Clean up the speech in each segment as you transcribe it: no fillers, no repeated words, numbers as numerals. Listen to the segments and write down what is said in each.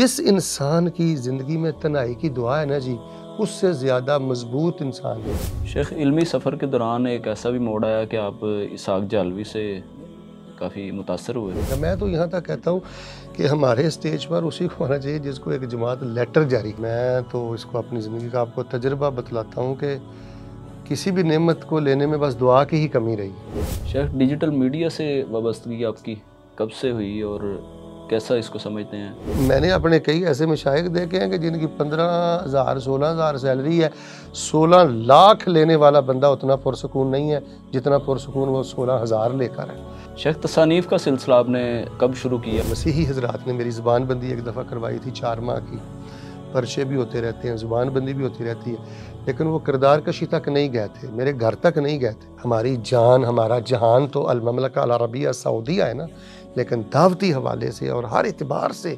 جس انسان کی زندگی میں تنہائی کی دعا ہے نا جی، اس سے زیادہ مضبوط انسان ہے۔ شیخ، علمی سفر کے دوران ایک ایسا بھی موڑ آیا کہ آپ اسحاق جہلوی سے کافی متاثر ہوئے۔ میں تو یہاں تک کہتا ہوں کہ ہمارے اسٹیج پر اسی کو ہونا چاہیے جس کو ایک جماعت لیٹر جاری۔ میں تو اس کو اپنی زندگی کا آپ کو تجربہ بتلاتا ہوں کہ کسی بھی نعمت کو لینے میں بس دعا کی ہی کمی رہی۔ شیخ، ڈیجیٹل میڈیا سے وابستگی آپ کی کب سے ہوئی اور کیسا اس کو سمجھتے ہیں؟ میں نے اپنے کئی ایسے مشائخ دیکھے ہیں کہ جن کی 15,000 16,000 سیلری ہے، 16 لاکھ لینے والا بندہ اتنا پرسکون نہیں ہے جتنا پرسکون وہ 16,000 لے کر ہے۔ شیخ، تصانیف کا سلسلہ آپ نے کب شروع کیا؟ مسیحی حضرات نے میری زبان بندی ایک دفعہ کروائی تھی 4 ماہ کی، پرچے بھی ہوتے رہتے ہیں، زبان بندی بھی ہوتی رہتی ہے، لیکن وہ کردار کشی تک نہیں گئے تھے، میرے گھر تک نہیں گئے تھے۔ ہماری جان، ہمارا جہان تو المملکہ العربیہ سعودیہ ہے نا، لیکن دعوتی حوالے سے اور ہر اعتبار سے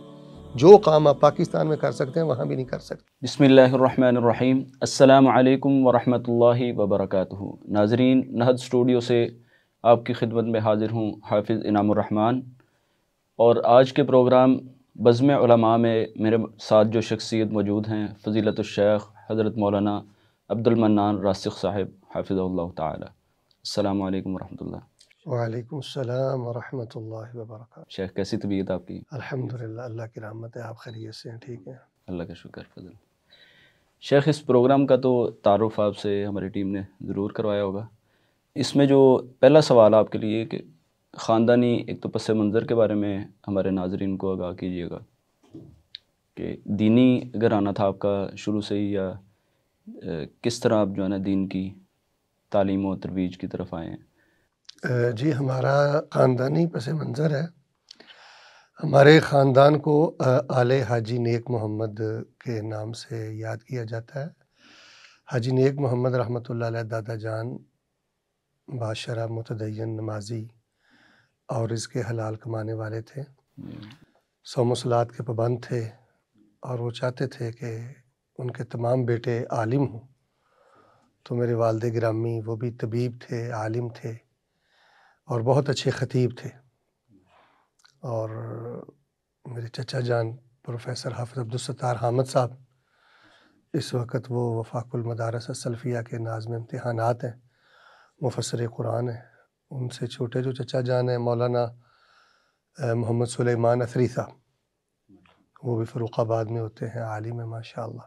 جو کام آپ پاکستان میں کر سکتے ہیں وہاں بھی نہیں کر سکتے۔ بسم اللہ الرحمن الرحیم۔ السلام علیکم ورحمۃ اللہ وبرکاتہ۔ ناظرین، نہد اسٹوڈیو سے آپ کی خدمت میں حاضر ہوں حافظ انعام الرحمن، اور آج کے پروگرام بزم علماء میں میرے ساتھ جو شخصیت موجود ہیں، فضیلت الشیخ حضرت مولانا عبد المنان راسخ صاحب حافظہ اللہ تعالی۔ السلام علیکم ورحمۃ اللہ۔ وعلیکم السلام ورحمۃ اللہ وبرکاتہ۔ شیخ، کیسی طبیعت آپ کی؟ الحمدللہ، اللہ کی رحمت ہے، آپ خیریت سے ہیں؟ ٹھیک ہیں، اللہ کا شکر فضل۔ شیخ، اس پروگرام کا تو تعارف آپ سے ہماری ٹیم نے ضرور کروایا ہوگا۔ اس میں جو پہلا سوال آپ کے لیے کہ خاندانی ایک تو پس منظر کے بارے میں ہمارے ناظرین کو آگاہ کیجیے گا کہ دینی گھرانہ تھا آپ کا شروع سے ہی، یا کس طرح آپ جو ہے نا دین کی تعلیم و ترویج کی طرف آئے ہیں؟ جی ہمارا خاندانی پس منظر ہے۔ ہمارے خاندان کو آل حاجی نیک محمد کے نام سے یاد کیا جاتا ہے۔ حاجی نیک محمد رحمۃ اللہ علیہ دادا جان باشرہ متدین نمازی اور اس کے حلال کمانے والے تھے، صوم و صلات کے پابند تھے، اور وہ چاہتے تھے کہ ان کے تمام بیٹے عالم ہوں۔ تو میرے والد گرامی وہ بھی طبیب تھے، عالم تھے اور بہت اچھے خطیب تھے، اور میرے چچا جان پروفیسر حافظ عبدالستار حامد صاحب اس وقت وہ وفاق المدارس السلفیہ کے ناظم امتحانات ہیں، مفسر قرآن ہیں۔ ان سے چھوٹے جو چچا جان ہیں مولانا محمد سلیمان اثری صاحب، وہ بھی فروخ آباد میں ہوتے ہیں، عالم ہیں ماشاءاللہ۔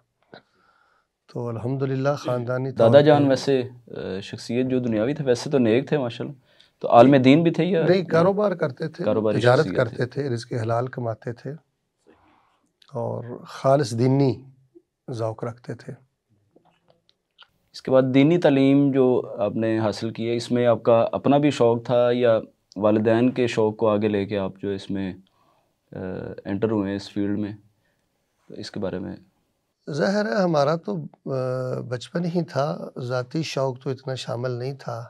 تو الحمدللہ خاندانی طور دادا جان پہ ویسے شخصیت جو دنیاوی تھے ویسے تو نیک تھے ماشاءاللہ، تو عالم دین بھی تھے یا نہیں، کاروبار کرتے تھے، کاروباری تجارت شخصیت کرتے تھے، رزق حلال کماتے تھے اور خالص دینی ذوق رکھتے تھے۔ اس کے بعد دینی تعلیم جو آپ نے حاصل کی ہے، اس میں آپ کا اپنا بھی شوق تھا یا والدین کے شوق کو آگے لے کے آپ جو اس میں انٹر ہوئے ہیں اس فیلڈ میں؟ تو اس کے بارے میں ظاہر ہے ہمارا تو بچپن ہی تھا، ذاتی شوق تو اتنا شامل نہیں تھا،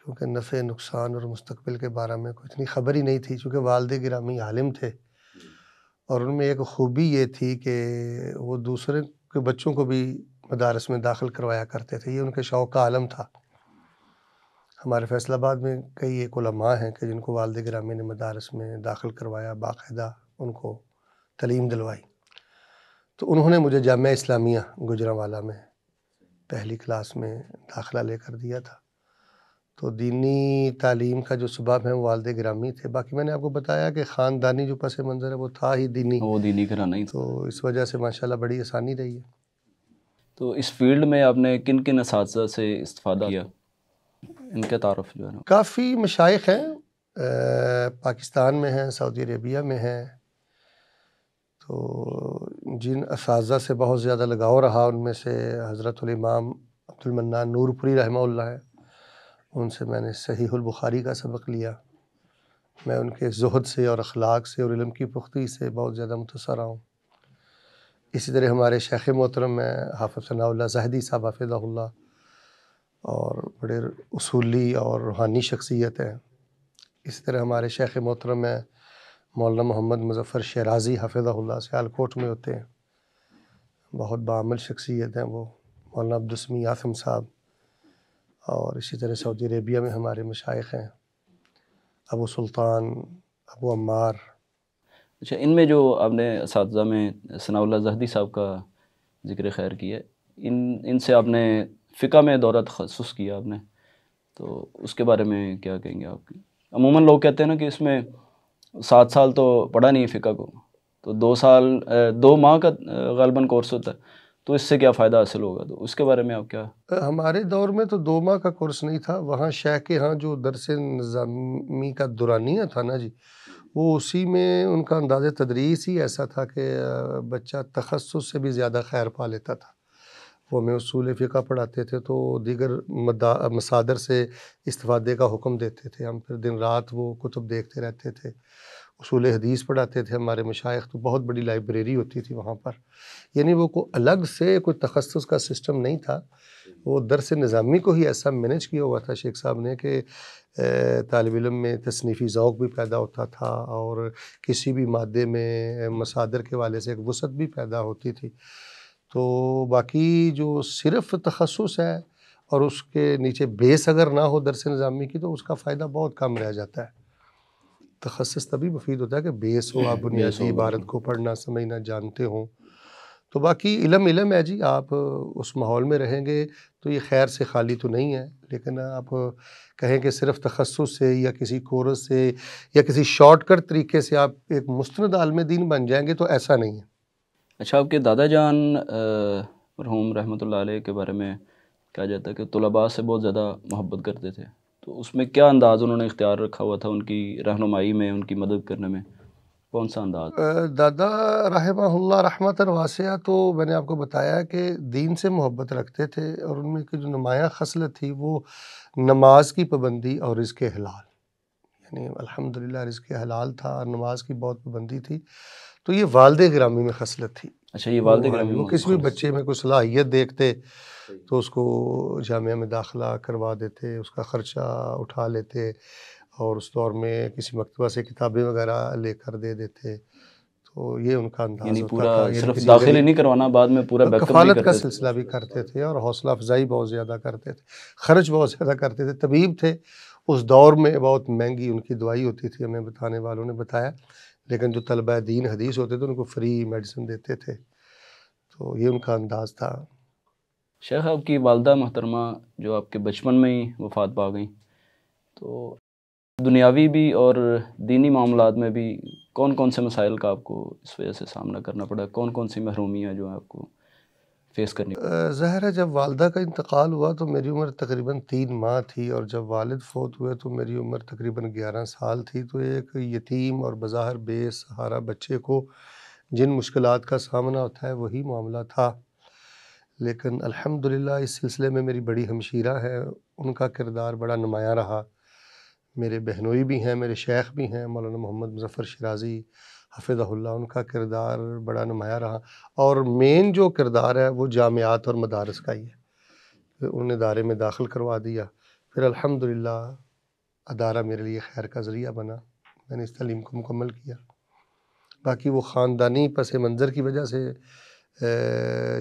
کیونکہ نفع نقصان اور مستقبل کے بارے میں کوئی اتنی خبر ہی نہیں تھی، چونکہ والد گرامی عالم تھے، اور ان میں ایک خوبی یہ تھی کہ وہ دوسرے کے بچوں کو بھی مدارس میں داخل کروایا کرتے تھے، یہ ان کے شوق کا عالم تھا۔ ہمارے فیصل آباد میں کئی ایک علماء ہیں کہ جن کو والد گرامی نے مدارس میں داخل کروایا، باقاعدہ ان کو تعلیم دلوائی۔ تو انہوں نے مجھے جامعہ اسلامیہ گوجرانوالہ میں پہلی کلاس میں داخلہ لے کر دیا تھا۔ تو دینی تعلیم کا جو سبب ہے وہ والد گرامی تھے۔ باقی میں نے آپ کو بتایا کہ خاندانی جو پس منظر ہے وہ تھا ہی دینی، وہ دینی گھرانہ ہی تھا۔ تو اس وجہ سے ماشاءاللہ بڑی آسانی رہی ہے۔ تو اس فیلڈ میں آپ نے کن کن اساتذہ سے استفادہ کیا؟ ان کے تعارف جو ہے نا۔ کافی مشائخ ہیں، پاکستان میں ہیں، سعودی عربیہ میں ہیں، تو جن اساتذہ سے بہت زیادہ لگاؤ رہا ان میں سے حضرت الامام عبد المنان نور پوری رحمہ اللہ ہے۔ ان سے میں نے صحیح البخاری کا سبق لیا۔ میں ان کے زہد سے اور اخلاق سے اور علم کی پختگی سے بہت زیادہ متاثر ہوں۔ اسی طرح ہمارے شیخ محترم ہیں حافظ ثناء اللہ زاہدی صاحب حفظہ اللہ، اور بڑے اصولی اور روحانی شخصیت ہیں۔ اسی طرح ہمارے شیخ محترم ہیں مولانا محمد مظفر شیرازی حفظہ اللہ، سیالکوٹ میں ہوتے ہیں، بہت بعمل شخصیت ہیں وہ، مولانا عبدالسمیع عاصم صاحب، اور اسی طرح سعودی عربیہ میں ہمارے مشائخ ہیں ابو سلطان، ابو عمار۔ اچھا، ان میں جو آپ نے اساتذہ میں ثناء اللہ زہدی صاحب کا ذکر خیر کیا ہے، ان سے آپ نے فقہ میں دورہ تخصص کیا آپ نے، تو اس کے بارے میں کیا کہیں گے آپ؟ عموماً لوگ کہتے ہیں نا کہ اس میں 7 سال تو پڑھا نہیں ہے فقہ کو، تو 2 ماہ کا غالباً کورس ہوتا ہے، تو اس سے کیا فائدہ حاصل ہوگا؟ تو اس کے بارے میں آپ کیا؟ ہمارے دور میں تو 2 ماہ کا کورس نہیں تھا، وہاں شیخ کے ہاں جو درس نظامی کا دورانیہ تھا نا جی، وہ اسی میں ان کا انداز تدریس ہی ایسا تھا کہ بچہ تخصص سے بھی زیادہ خیر پا لیتا تھا۔ وہ ہمیں اصول فقہ پڑھاتے تھے تو دیگر مصادر سے استفادے کا حکم دیتے تھے، ہم پھر دن رات وہ کتب دیکھتے رہتے تھے۔ اصول حدیث پڑھاتے تھے ہمارے مشائخ، تو بہت بڑی لائبریری ہوتی تھی وہاں پر، یعنی وہ کوئی الگ سے کوئی تخصص کا سسٹم نہیں تھا، وہ درس نظامی کو ہی ایسا مینج کیا ہوا تھا شیخ صاحب نے کہ طالب علم میں تصنیفی ذوق بھی پیدا ہوتا تھا اور کسی بھی مادے میں مصادر کے والے سے ایک وسعت بھی پیدا ہوتی تھی۔ تو باقی جو صرف تخصص ہے اور اس کے نیچے بیس اگر نہ ہو درس نظامی کی تو اس کا فائدہ بہت کم رہ جاتا ہے۔ تخصص تبھی مفید ہوتا ہے کہ بیس ہو، آپ بیس بنیادی ہو، عبارت بالکل۔ کو پڑھنا سمجھنا جانتے ہوں۔ تو باقی علم ہے جی، آپ اس ماحول میں رہیں گے تو یہ خیر سے خالی تو نہیں ہے، لیکن آپ کہیں کہ صرف تخصص سے یا کسی کورس سے یا کسی شارٹ کٹ طریقے سے آپ ایک مستند عالم دین بن جائیں گے تو ایسا نہیں ہے۔ اچھا، آپ کے دادا جان مرحوم رحمۃ اللہ علیہ کے بارے میں کہا جاتا ہے کہ طلباء سے بہت زیادہ محبت کرتے تھے، تو اس میں کیا انداز انہوں نے اختیار رکھا ہوا تھا ان کی رہنمائی میں، ان کی مدد کرنے میں؟ کون سا انداز؟ دادا رحمہ اللہ رحمۃ واسعہ تو میں نے آپ کو بتایا کہ دین سے محبت رکھتے تھے، اور ان میں کی جو نمایاں خصلت تھی وہ نماز کی پابندی اور رزق حلال، یعنی الحمدللہ رزق حلال تھا اور نماز کی بہت پابندی تھی، تو یہ والد گرامی میں خصلت تھی۔ اچھا، یہ والد ہاں جی، گرامی وہ کسی بھی بچے میں کوئی صلاحیت دیکھتے تو اس کو جامعہ میں داخلہ کروا دیتے، اس کا خرچہ اٹھا لیتے اور اس دور میں کسی مکتبہ سے کتابیں وغیرہ لے کر دے دیتے، تو یہ ان کا انداز یعنی ہوتا پورا تھا، یعنی صرف کسی داخل ہی غریب نہیں کروانا، بعد میں پورا بیک اپ بھی کفالت کا کرتے تھے؟ سلسلہ بھی کرتے تھے اور حوصلہ افزائی بہت زیادہ کرتے تھے، خرچ بہت زیادہ کرتے تھے، طبیب تھے اس دور میں، بہت مہنگی ان کی دوائی ہوتی تھی، ہمیں بتانے والوں نے بتایا، لیکن جو طلبہ دین حدیث ہوتے تھے ان کو فری میڈیسن دیتے تھے، تو یہ ان کا انداز تھا۔ شیخ، آپ کی والدہ محترمہ جو آپ کے بچپن میں ہی وفات پا گئیں، تو دنیاوی بھی اور دینی معاملات میں بھی کون کون سے مسائل کا آپ کو اس وجہ سے سامنا کرنا پڑا؟ کون کون سی محرومیاں جو ہیں آپ کو فیس کرنی؟ ظاہر ہے جب والدہ کا انتقال ہوا تو میری عمر تقریباً 3 ماہ تھی، اور جب والد فوت ہوئے تو میری عمر تقریباً 11 سال تھی، تو ایک یتیم اور بظاہر بے سہارا بچے کو جن مشکلات کا سامنا ہوتا ہے وہی معاملہ تھا، لیکن الحمدللہ اس سلسلے میں میری بڑی ہمشیرہ ہے، ان کا کردار بڑا نمایاں رہا، میرے بہنوئی بھی ہیں، میرے شیخ بھی ہیں مولانا محمد مظفر شیرازی حفظہ اللہ، ان کا کردار بڑا نمایاں رہا، اور مین جو کردار ہے وہ جامعات اور مدارس کا ہی ہے، پھر انہیں ادارے میں داخل کروا دیا، پھر الحمدللہ ادارہ میرے لیے خیر کا ذریعہ بنا، میں نے اس تعلیم کو مکمل کیا، باقی وہ خاندانی پس منظر کی وجہ سے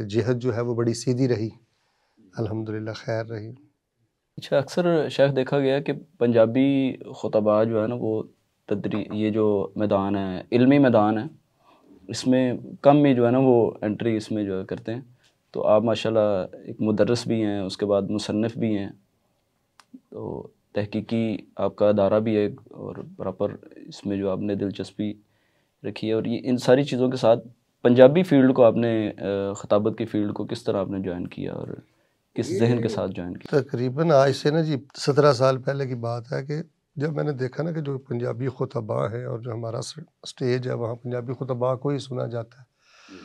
جہت جو ہے وہ بڑی سیدھی رہی، الحمدللہ خیر رہی۔ اچھا، اکثر شیخ دیکھا گیا کہ پنجابی خطباء جو ہے نا وہ یہ جو میدان ہے، علمی میدان ہے، اس میں کم ہی جو ہے نا وہ انٹری اس میں جو ہے کرتے ہیں، تو آپ ماشاءاللہ ایک مدرس بھی ہیں، اس کے بعد مصنف بھی ہیں، تو تحقیقی آپ کا ادارہ بھی ہے، اور پراپر اس میں جو آپ نے دلچسپی رکھی ہے، اور یہ ان ساری چیزوں کے ساتھ پنجابی فیلڈ کو آپ نے خطابت کی فیلڈ کو کس طرح آپ نے جوائن کیا اور کس ذہن کے ساتھ جوائن کیا؟ تقریباً آج سے نا جی 17 سال پہلے کی بات ہے کہ جب میں نے دیکھا نا کہ جو پنجابی خطباء ہیں اور جو ہمارا سٹیج ہے وہاں پنجابی خطباء کو ہی سنا جاتا ہے،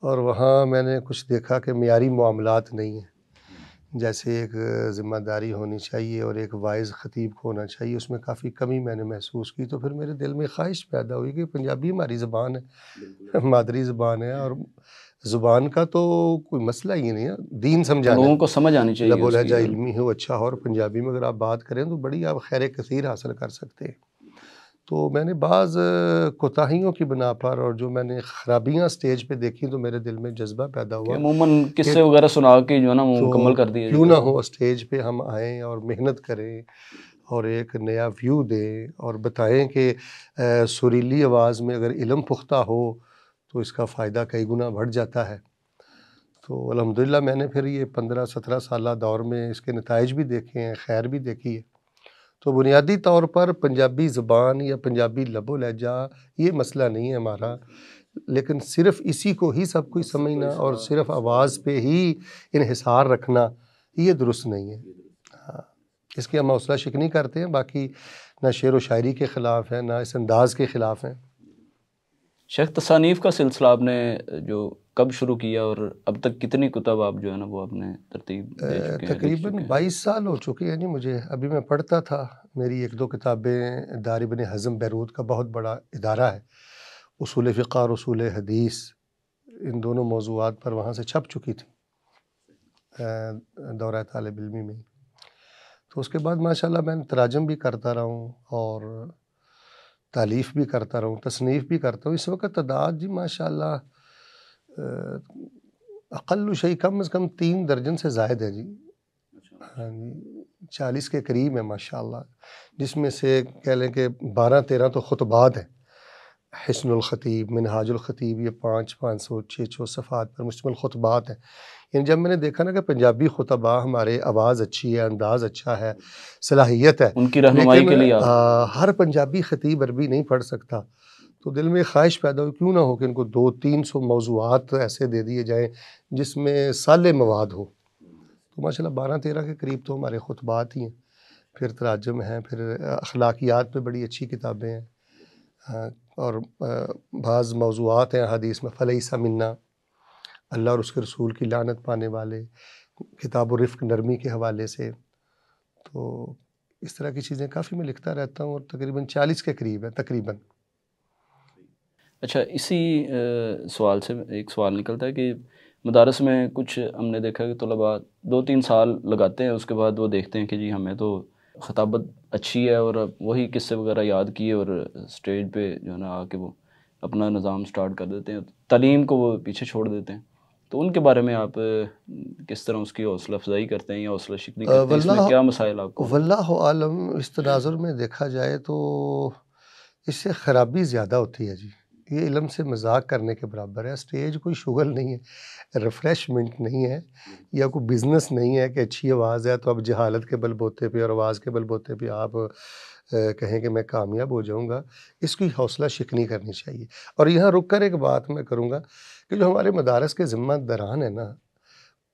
اور وہاں میں نے کچھ دیکھا کہ معیاری معاملات نہیں ہیں، جیسے ایک ذمہ داری ہونی چاہیے اور ایک وائز خطیب کو ہونا چاہیے، اس میں کافی کمی میں نے محسوس کی، تو پھر میرے دل میں خواہش پیدا ہوئی کہ پنجابی ہماری زبان ہے، مادری زبان ہے، اور زبان کا تو کوئی مسئلہ ہی نہیں ہے، دین سمجھانا لوگوں ہے، کو سمجھ آنی چاہیے لب و اس کی، لہجہ بالکل۔ علمی ہو اچھا ہو، اور پنجابی میں اگر آپ بات کریں تو بڑی آپ خیر کثیر حاصل کر سکتے ہیں، تو میں نے بعض کوتاہیوں کی بنا پر اور جو میں نے خرابیاں سٹیج پہ دیکھی تو میرے دل میں جذبہ پیدا کہ ہوا عموماً کہ قصے وغیرہ سنا کے جو ہے نا وہ تو مکمل کر دیے کیوں جاتے نہ ہیں۔ ہو اسٹیج پہ ہم آئیں اور محنت کریں اور ایک نیا ویو دیں اور بتائیں کہ سریلی آواز میں اگر علم پختہ ہو تو اس کا فائدہ کئی گنا بڑھ جاتا ہے۔ تو الحمدللہ میں نے پھر یہ 15-17 سالہ دور میں اس کے نتائج بھی دیکھے ہیں، خیر بھی دیکھی ہے۔ تو بنیادی طور پر پنجابی زبان یا پنجابی لب و لہجہ یہ مسئلہ نہیں ہے ہمارا، لیکن صرف اسی کو ہی سب کچھ سمجھنا اور صرف آواز پہ ہی انحصار رکھنا یہ درست نہیں ہے۔ ہاں، اس کی ہم حوصلہ شکنی کرتے ہیں، باقی نہ شعر و شاعری کے خلاف ہیں، نہ اس انداز کے خلاف ہیں۔ شیخ تصانیف کا سلسلہ آپ نے جو کب شروع کیا اور اب تک کتنی کتب آپ جو ہے نا وہ آپ نے ترتیب دے چکے ہیں، لکھ تقریباً چکے ہیں؟ 22 سال ہو چکے ہیں جی مجھے۔ ابھی میں پڑھتا تھا، میری 1-2 کتابیں دار ابن حزم بیروت کا بہت بڑا ادارہ ہے، اصول فقہ اور اصول حدیث، ان دونوں موضوعات پر وہاں سے چھپ چکی تھی دورہ طالب علمی میں۔ تو اس کے بعد ماشاءاللہ میں تراجم بھی کرتا رہا ہوں اور تالیف بھی کرتا رہا ہوں، تصنیف بھی کرتا ہوں۔ اس وقت تعداد جی ماشاءاللہ اقل شیء کم از کم 3 درجن سے زائد ہے جی۔ ہاں جی، 40 کے قریب ہے ماشاءاللہ، جس میں سے کہہ لیں کہ 12-13 تو خطبات ہیں۔ حسن الخطیب، منہاج الخطیب، یہ 500-600 صفحات پر مشتمل خطبات ہیں۔ یعنی جب میں نے دیکھا نا کہ پنجابی خطبہ ہمارے آواز اچھی ہے، انداز اچھا ہے، صلاحیت ہے، ان کی رہنمائی کے لیے لیکن ہر پنجابی خطیب عربی نہیں پڑھ سکتا، تو دل میں خواہش پیدا ہوئی کیوں نہ ہو کہ ان کو 200-300 موضوعات ایسے دے دیے جائیں جس میں صالح مواد ہو۔ تو ماشاءاللہ 12-13 کے قریب تو ہمارے خطبات ہی ہیں، پھر تراجم ہیں، پھر اخلاقیات پہ بڑی اچھی کتابیں ہیں، اور بعض موضوعات ہیں حدیث میں، فلیس منا، اللہ اور اس کے رسول کی لعنت پانے والے، کتاب الرفق نرمی کے حوالے سے۔ تو اس طرح کی چیزیں کافی میں لکھتا رہتا ہوں، اور تقریباً 40 کے قریب ہے تقریباً۔ اچھا، اسی سوال سے ایک سوال نکلتا ہے کہ مدارس میں کچھ ہم نے دیکھا کہ طلباء 2-3 سال لگاتے ہیں، اس کے بعد وہ دیکھتے ہیں کہ جی ہمیں تو خطابت اچھی ہے، اور اب وہی قصے وغیرہ یاد کیے اور اسٹیج پہ جو ہے نا آ کے وہ اپنا نظام سٹارٹ کر دیتے ہیں، تعلیم کو وہ پیچھے چھوڑ دیتے ہیں۔ تو ان کے بارے میں آپ کس طرح اس کی حوصلہ افزائی کرتے ہیں یا حوصلہ شکنی کرتے ہیں؟ اس میں کیا مسائل آپ کو؟ واللہ عالم، اس تناظر میں دیکھا جائے تو اس سے خرابی زیادہ ہوتی ہے جی۔ یہ علم سے مذاق کرنے کے برابر ہے۔ اسٹیج کوئی شغل نہیں ہے، ریفریشمنٹ نہیں ہے، یا کوئی بزنس نہیں ہے کہ اچھی آواز ہے تو اب جہالت کے بل بوتے پہ اور آواز کے بل بوتے پہ آپ کہیں کہ میں کامیاب ہو جاؤں گا۔ اس کی حوصلہ شکنی کرنی چاہیے۔ اور یہاں رک کر ایک بات میں کروں گا کہ جو ہمارے مدارس کے ذمہ داران ہیں نا،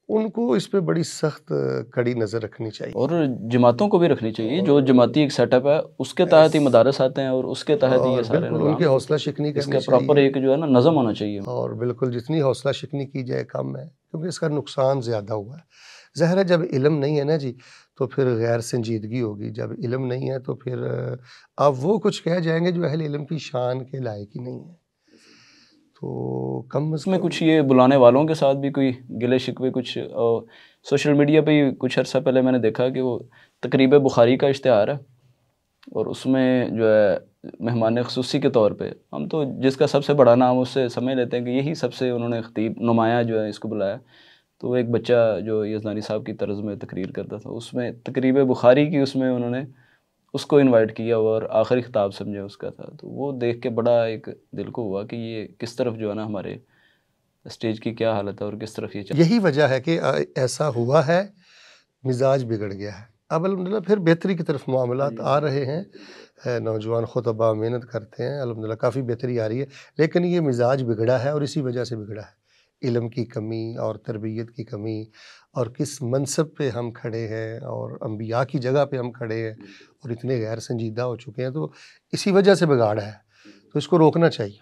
ان کو اس پہ بڑی سخت کڑی نظر رکھنی چاہیے، اور جماعتوں کو بھی رکھنی چاہیے۔ جو جماعتی ایک سیٹ اپ ہے اس کے تحت ہی مدارس آتے ہیں، اور اس کے تحت ہی یہ سارے بالکل ان کی حوصلہ شکنی اس کرنی کا چاہیے، پراپر ایک جو ہے نا نظم ہونا چاہیے۔ اور بالکل جتنی حوصلہ شکنی کی جائے کم ہے، کیونکہ اس کا نقصان زیادہ ہوا ہے۔ ظاہر ہے جب علم نہیں ہے نا جی تو پھر غیر سنجیدگی ہوگی، جب علم نہیں ہے تو پھر آپ وہ کچھ کہہ جائیں گے جو اہل علم کی شان کے لائق ہی نہیں ہے۔ تو کم از اس میں کم کچھ یہ بلانے والوں کے ساتھ بھی کوئی گلے شکوے، کچھ سوشل میڈیا پہ ہی کچھ عرصہ پہلے میں نے دیکھا کہ وہ تقریب بخاری کا اشتہار ہے، اور اس میں جو ہے مہمان خصوصی کے طور پہ ہم تو جس کا سب سے بڑا نام اس سے سمجھ لیتے ہیں کہ یہی سب سے انہوں نے خطیب نمایاں جو ہے اس کو بلایا۔ تو ایک بچہ جو یزدانی صاحب کی طرز میں تقریر کرتا تھا، اس میں تقریب بخاری کی، اس میں انہوں نے اس کو انوائٹ کیا اور آخری خطاب سمجھے اس کا تھا۔ تو وہ دیکھ کے بڑا ایک دل کو ہوا کہ یہ کس طرف جو ہے نا ہمارے اسٹیج کی کیا حالت ہے اور کس طرف یہ یہی وجہ ہے کہ ایسا ہوا ہے، مزاج بگڑ گیا ہے۔ اب الحمدللہ پھر بہتری کی طرف معاملات آ رہے ہیں، نوجوان خطبہ محنت کرتے ہیں، الحمدللہ کافی بہتری آ رہی ہے، لیکن یہ مزاج بگڑا ہے اور اسی وجہ سے بگڑا ہے، علم کی کمی اور تربیت کی کمی، اور کس منصب پہ ہم کھڑے ہیں اور انبیاء کی جگہ پہ ہم کھڑے ہیں اور اتنے غیر سنجیدہ ہو چکے ہیں، تو اسی وجہ سے بگاڑ ہے۔ تو اس کو روکنا چاہیے،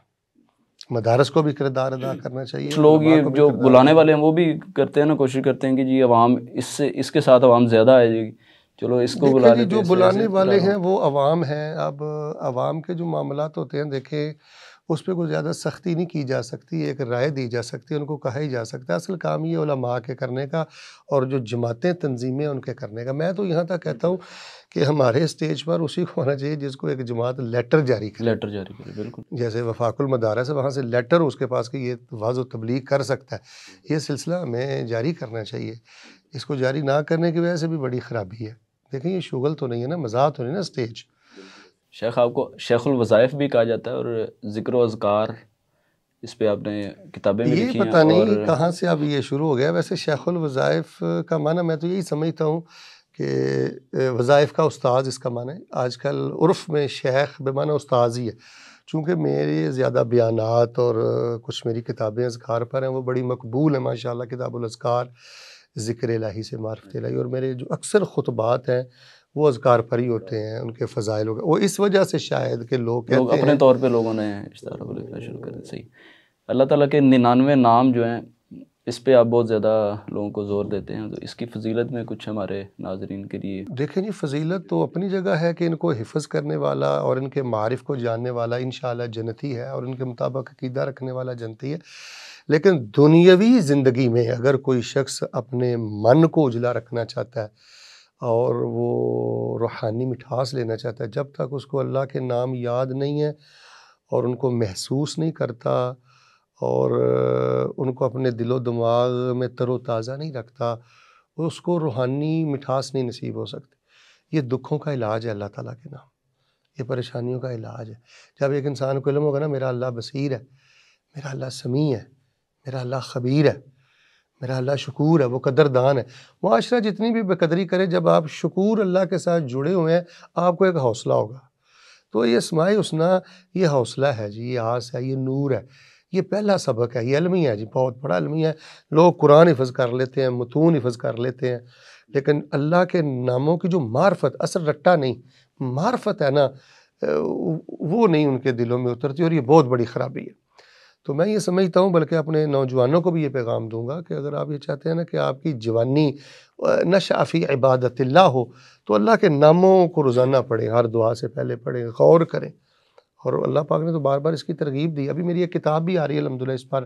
مدارس کو بھی کردار ادا کرنا چاہیے، کچھ لوگ علماء یہ کو بھی جو کردار بلانے ادا والے ہیں وہ بھی کرتے ہیں نا، کوشش کرتے ہیں کہ جی عوام اس کے ساتھ عوام زیادہ آ جائے گی، چلو اس کو بلا دیکھیں جی لیتے جو ہیں۔ بلانے والے ہیں وہ عوام ہیں۔ اب عوام کے جو معاملات ہوتے ہیں دیکھیں اس پہ کوئی زیادہ سختی نہیں کی جا سکتی، ایک رائے دی جا سکتی ہے، ان کو کہا ہی جا سکتا ہے۔ اصل کام یہ علماء کے کرنے کا اور جو جماعتیں تنظیمیں ان کے کرنے کا۔ میں تو یہاں تک کہتا ہوں کہ ہمارے اسٹیج پر اسی کو ہونا چاہیے جس کو ایک جماعت لیٹر جاری کرے، لیٹر جاری کرے، بالکل۔ جیسے وفاق المدارس ہے، وہاں سے لیٹر اس کے پاس کہ یہ وعظ و تبلیغ کر سکتا ہے۔ یہ سلسلہ ہمیں جاری کرنا چاہیے، اس کو جاری نہ کرنے کی وجہ سے بھی بڑی خرابی ہے۔ دیکھیں یہ شغل تو نہیں ہے نا، مزاح تو نہیں نا اسٹیج۔ شیخ آپ کو شیخ الوظائف بھی کہا جاتا ہے، اور ذکر و اذکار اس پہ آپ نے کتابیں بھی یہ لکھی ہیں، پتہ اور نہیں کہاں سے اب یہ شروع ہو گیا۔ ویسے شیخ الوظائف کا معنی میں تو یہی سمجھتا ہوں کہ وظائف کا استاذ اس کا معنی ہے۔ آج کل عرف میں شیخ بے معنی استاذ ہی ہے، چونکہ میرے زیادہ بیانات اور کچھ میری کتابیں اذکار پر ہیں، وہ بڑی مقبول ہیں ماشاءاللہ، کتاب الاذکار، ذکر الہی سے معرفت الہی، اور میرے جو اکثر خطبات ہیں وہ اذکار پر ہی ہوتے ہیں، ان کے فضائل ہو گئے، وہ اس وجہ سے شاید کہ لوگ لوگ کہتے اپنے ہیں۔ طور پہ لوگوں نے اشتہار کو لکھنا شروع کر دیا۔ صحیح۔ اللہ تعالیٰ کے 99 نام جو ہیں اس پہ آپ بہت زیادہ لوگوں کو زور دیتے ہیں، تو اس کی فضیلت میں کچھ ہمارے ناظرین کے لیے؟ دیکھیں جی، فضیلت تو اپنی جگہ ہے کہ ان کو حفظ کرنے والا اور ان کے معارف کو جاننے والا انشاءاللہ جنتی ہے، اور ان کے مطابق عقیدہ رکھنے والا جنتی ہے۔ لیکن دنیاوی زندگی میں اگر کوئی شخص اپنے من کو اجلا رکھنا چاہتا ہے اور وہ روحانی مٹھاس لینا چاہتا ہے، جب تک اس کو اللہ کے نام یاد نہیں ہے اور ان کو محسوس نہیں کرتا اور ان کو اپنے دل و دماغ میں تر و تازہ نہیں رکھتا، اس کو روحانی مٹھاس نہیں نصیب ہو سکتی۔ یہ دکھوں کا علاج ہے اللہ تعالیٰ کے نام، یہ پریشانیوں کا علاج ہے۔ جب ایک انسان کو علم ہوگا نا میرا اللہ بصیر ہے، میرا اللہ سمیع ہے، میرا اللہ خبیر ہے، میرا اللہ شکور ہے، وہ قدردان ہے، معاشرہ جتنی بھی بے قدری کرے، جب آپ شکور اللہ کے ساتھ جڑے ہوئے ہیں آپ کو ایک حوصلہ ہوگا۔ تو یہ اسماء الحسنی یہ حوصلہ ہے جی، یہ آس ہے، یہ نور ہے، یہ پہلا سبق ہے، یہ علمی ہے جی، بہت بڑا علمی ہے۔ لوگ قرآن حفظ کر لیتے ہیں، متون حفظ کر لیتے ہیں، لیکن اللہ کے ناموں کی جو معرفت، اصل رٹا نہیں، معرفت ہے نا، وہ نہیں ان کے دلوں میں اترتی، اور یہ بہت بڑی خرابی ہے۔ تو میں یہ سمجھتا ہوں، بلکہ اپنے نوجوانوں کو بھی یہ پیغام دوں گا کہ اگر آپ یہ چاہتے ہیں نا کہ آپ کی جوانی نشأ فی عبادت اللہ ہو، تو اللہ کے ناموں کو روزانہ پڑھیں، ہر دعا سے پہلے پڑھیں، غور کریں، اور اللہ پاک نے تو بار بار اس کی ترغیب دی۔ ابھی میری ایک کتاب بھی آ رہی ہے الحمدللہ، اس پر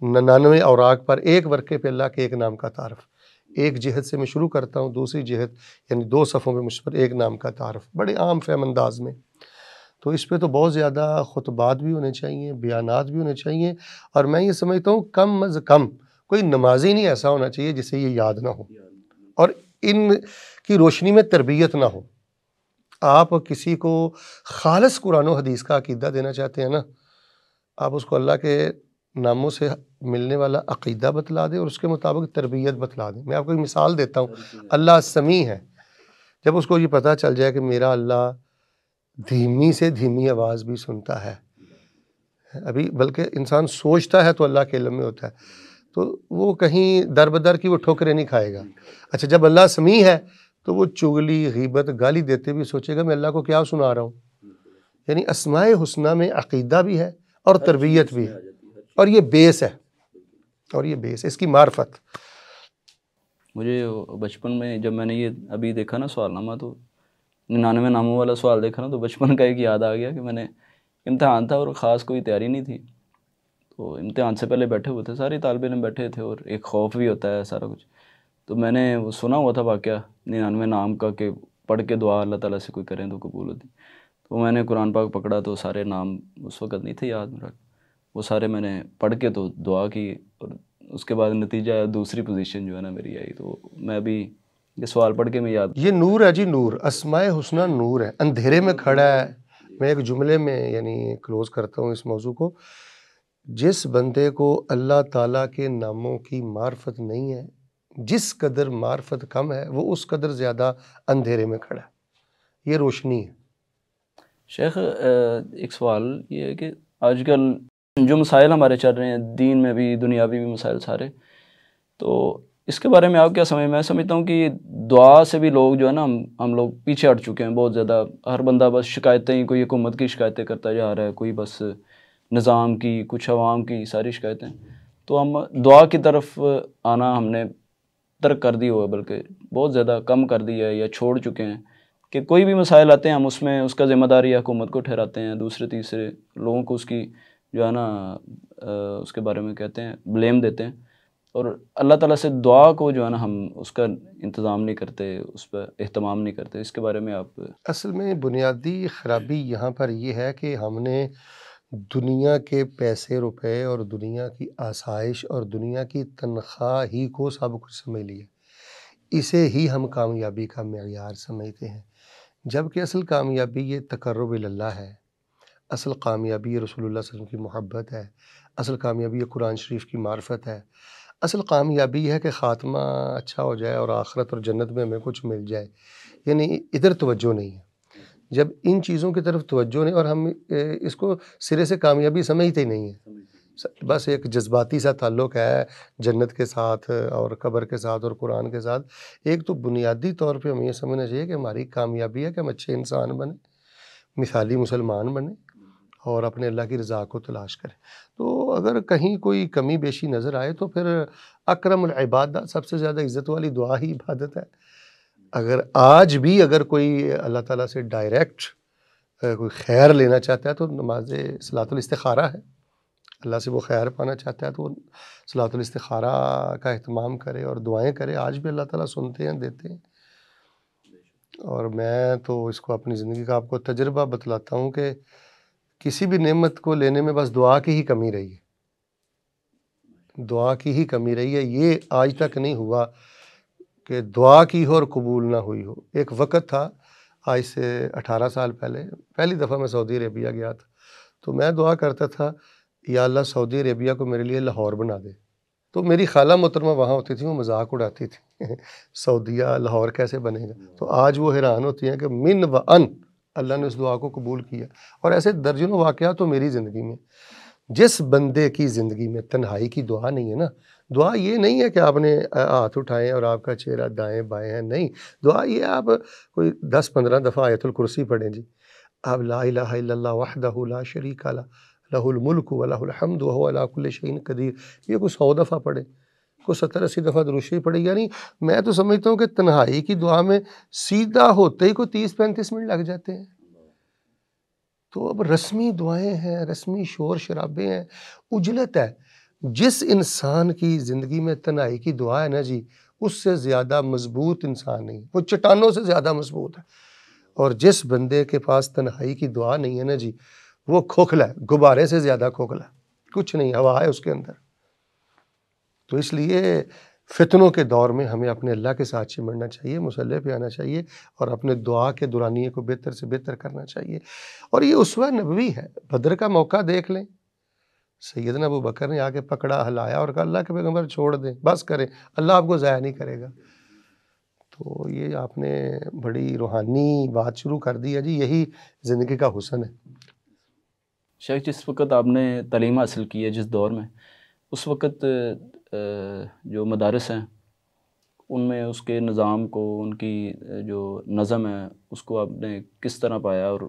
99 اوراق پر ایک ورقے پہ اللہ کے ایک نام کا تعارف۔ ایک جہت سے میں شروع کرتا ہوں، دوسری جہت یعنی 2 صفحوں میں مجھ پر ایک نام کا تعارف، بڑے عام فہم انداز میں۔ تو اس پہ تو بہت زیادہ خطبات بھی ہونے چاہیے، بیانات بھی ہونے چاہیے، اور میں یہ سمجھتا ہوں کم از کم کوئی نمازی نہیں ایسا ہونا چاہیے جسے یہ یاد نہ ہو اور ان کی روشنی میں تربیت نہ ہو۔ آپ کسی کو خالص قرآن و حدیث کا عقیدہ دینا چاہتے ہیں نا، آپ اس کو اللہ کے ناموں سے ملنے والا عقیدہ بتلا دیں اور اس کے مطابق تربیت بتلا دیں۔ میں آپ کو ایک مثال دیتا ہوں، اللہ سمیع ہے، جب اس کو یہ پتہ چل جائے کہ میرا اللہ دھیمی سے دھیمی آواز بھی سنتا ہے، ابھی بلکہ انسان سوچتا ہے تو اللہ کے علم میں ہوتا ہے، تو وہ کہیں در بدر کی وہ ٹھوکریں نہیں کھائے گا۔ اچھا، جب اللہ سمیع ہے تو وہ چغلی، غیبت، گالی دیتے بھی سوچے گا میں اللہ کو کیا سنا رہا ہوں۔ یعنی اسماء الحسنی میں عقیدہ بھی ہے اور تربیت بھی ہے، اور یہ بیس ہے، اور یہ بیس ہے اس کی معرفت۔ مجھے بچپن میں جب میں نے یہ ابھی دیکھا نا سوال نامہ، تو 99 ناموں والا سوال دیکھا نا، تو بچپن کا ایک یاد آ گیا کہ میں نے امتحان تھا اور خاص کوئی تیاری نہیں تھی، تو امتحان سے پہلے بیٹھے ہوئے تھے، سارے طالب علم بیٹھے تھے، اور ایک خوف بھی ہوتا ہے سارا کچھ۔ تو میں نے وہ سنا ہوا تھا واقعہ 99 نام کا کہ پڑھ کے دعا اللہ تعالیٰ سے کوئی کریں تو قبول ہوتی۔ تو میں نے قرآن پاک پکڑا تو سارے نام اس وقت نہیں تھے یاد میرا، وہ سارے میں نے پڑھ کے تو دعا کی، اور اس کے بعد نتیجہ دوسری پوزیشن جو ہے نا میری آئی۔ تو میں ابھی یہ سوال پڑھ کے میں یاد، یہ نور ہے جی، نور، اسماء الحسنی نور ہے، اندھیرے میں کھڑا ہے۔ میں ایک جملے میں یعنی کلوز کرتا ہوں اس موضوع کو، جس بندے کو اللہ تعالیٰ کے ناموں کی معرفت نہیں ہے، جس قدر معرفت کم ہے، وہ اس قدر زیادہ اندھیرے میں کھڑا ہے، یہ روشنی ہے۔ شیخ ایک سوال یہ ہے کہ آج کل جو مسائل ہمارے چل رہے ہیں دین میں بھی دنیاوی بھی مسائل سارے، تو اس کے بارے میں آپ کیا سمجھ؟ میں سمجھتا ہوں کہ دعا سے بھی لوگ جو ہے نا ہم لوگ پیچھے ہٹ چکے ہیں بہت زیادہ۔ ہر بندہ بس شکایتیں ہی، کوئی حکومت کی شکایتیں کرتا جا رہا ہے، کوئی بس نظام کی، کچھ عوام کی ساری شکایتیں، تو ہم دعا کی طرف آنا ہم نے ترک کر دی ہوا، بلکہ بہت زیادہ کم کر دی ہے یا چھوڑ چکے ہیں کہ کوئی بھی مسائل آتے ہیں ہم اس میں اس کا ذمہ داری حکومت کو ٹھہراتے ہیں، دوسرے تیسرے لوگوں کو اس کی جو ہے نا اس کے بارے میں کہتے ہیں، بلیم دیتے ہیں، اور اللہ تعالیٰ سے دعا کو جو ہے نا ہم اس کا انتظام نہیں کرتے، اس پہ اہتمام نہیں کرتے۔ اس کے بارے میں آپ؟ اصل میں بنیادی خرابی یہاں پر یہ ہے کہ ہم نے دنیا کے پیسے روپے اور دنیا کی آسائش اور دنیا کی تنخواہ ہی کو سب کچھ سمجھ لیا۔ اسے ہی ہم کامیابی کا معیار سمجھتے ہیں، جبکہ اصل کامیابی یہ تقرب اللہ ہے، اصل کامیابی یہ رسول اللہ صلی اللہ علیہ وسلم کی محبت ہے، اصل کامیابی یہ قرآن شریف کی معرفت ہے، اصل کامیابی ہے کہ خاتمہ اچھا ہو جائے اور آخرت اور جنت میں ہمیں کچھ مل جائے، یعنی ادھر توجہ نہیں ہے۔ جب ان چیزوں کی طرف توجہ نہیں اور ہم اس کو سرے سے کامیابی سمجھتے ہی نہیں ہیں، بس ایک جذباتی سا تعلق ہے جنت کے ساتھ اور قبر کے ساتھ اور قرآن کے ساتھ، ایک تو بنیادی طور پہ ہمیں یہ سمجھنا چاہیے کہ ہماری کامیابی ہے کہ ہم اچھے انسان بنیں، مثالی مسلمان بنیں اور اپنے اللہ کی رضا کو تلاش کریں۔ تو اگر کہیں کوئی کمی بیشی نظر آئے تو پھر اکرم العبادہ، سب سے زیادہ عزت والی دعا ہی عبادت ہے۔ اگر آج بھی اگر کوئی اللہ تعالیٰ سے ڈائریکٹ کوئی خیر لینا چاہتا ہے تو نماز صلاۃ الاستخارہ ہے، اللہ سے وہ خیر پانا چاہتا ہے تو وہ صلاۃ الاستخارہ کا اہتمام کرے اور دعائیں کرے، آج بھی اللہ تعالیٰ سنتے ہیں، دیتے ہیں۔ اور میں تو اس کو اپنی زندگی کا آپ کو تجربہ بتلاتا ہوں کہ کسی بھی نعمت کو لینے میں بس دعا کی ہی کمی رہی ہے، دعا کی ہی کمی رہی ہے۔ یہ آج تک نہیں ہوا کہ دعا کی ہو اور قبول نہ ہوئی ہو۔ ایک وقت تھا آج سے 18 سال پہلے، پہلی دفعہ میں سعودی عربیہ گیا تھا، تو میں دعا کرتا تھا یا اللہ سعودی عربیہ کو میرے لیے لاہور بنا دے۔ تو میری خالہ محترمہ وہاں ہوتی تھی، وہ مذاق اڑاتی تھی سعودیہ لاہور کیسے بنے گا؟ تو آج وہ حیران ہوتی ہیں کہ من و ان اللہ نے اس دعا کو قبول کیا۔ اور ایسے درجنوں واقعات تو میری زندگی میں، جس بندے کی زندگی میں تنہائی کی دعا نہیں ہے نا، دعا یہ نہیں ہے کہ آپ نے ہاتھ اٹھائیں اور آپ کا چہرہ دائیں بائیں ہے، نہیں، دعا یہ آپ کوئی 10-15 دفعہ آیت الکرسی پڑھیں جی، آپ لا الہ الا اللہ وحدہ لا شریک لہ لہ الملک ولہ الحمد وہو علی کل شیء قدیر، یہ کوئی 100 دفعہ پڑھے، کوئی 70-80 دفعہ درود شریف پڑھے۔ یعنی میں تو سمجھتا ہوں کہ تنہائی کی دعا میں سیدھا ہوتے ہی کوئی 30-35 منٹ لگ جاتے ہیں۔ تو اب رسمی دعائیں ہیں، رسمی شور شرابے ہیں، عجلت ہے۔ جس انسان کی زندگی میں تنہائی کی دعا ہے نا جی، اس سے زیادہ مضبوط انسان نہیں، وہ چٹانوں سے زیادہ مضبوط ہے۔ اور جس بندے کے پاس تنہائی کی دعا نہیں ہے نا جی، وہ کھوکھلا ہے، غبارے سے زیادہ کھوکھلا ہے، کچھ نہیں، ہوا ہے اس کے اندر۔ تو اس لیے فتنوں کے دور میں ہمیں اپنے اللہ کے ساتھ چمڑنا چاہیے، مصلی پہ آنا چاہیے اور اپنے دعا کے دورانیے کو بہتر سے بہتر کرنا چاہیے۔ اور یہ اسوہ نبوی ہے، بدر کا موقع دیکھ لیں، سیدنا ابو بکر نے آ کے پکڑا، ہلایا اور کہا اللہ کے پیغمبر چھوڑ دیں، بس کریں، اللہ آپ کو ضائع نہیں کرے گا۔ تو یہ آپ نے بڑی روحانی بات شروع کر دی ہے جی، یہی زندگی کا حسن ہے۔ شیخ جس وقت آپ نے تعلیم حاصل کی ہے جس دور میں، اس وقت جو مدارس ہیں ان میں اس کے نظام کو، ان کی جو نظم ہے اس کو آپ نے کس طرح پایا، اور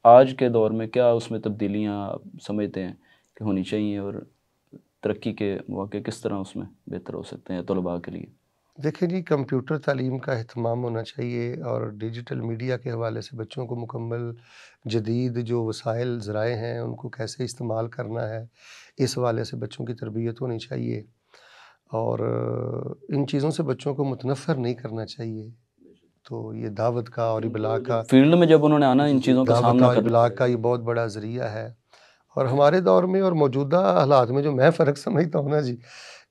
آج کے دور میں کیا اس میں تبدیلیاں آپ سمجھتے ہیں کہ ہونی چاہیے، اور ترقی کے مواقع کس طرح اس میں بہتر ہو سکتے ہیں طلباء کے لیے؟ دیکھیں جی، کمپیوٹر تعلیم کا اہتمام ہونا چاہیے اور ڈیجیٹل میڈیا کے حوالے سے بچوں کو مکمل جدید جو وسائل ذرائع ہیں ان کو کیسے استعمال کرنا ہے، اس حوالے سے بچوں کی تربیت ہونی چاہیے، اور ان چیزوں سے بچوں کو متنفر نہیں کرنا چاہیے۔ تو یہ دعوت کا اور ابلاغ کا، فیلڈ میں جب انہوں نے آنا ان چیزوں کا دعوت سامنا اور کرنا، ابلاغ کا یہ بہت بڑا ذریعہ ہے۔ اور ہمارے دور میں اور موجودہ حالات میں جو میں فرق سمجھتا ہوں نا جی،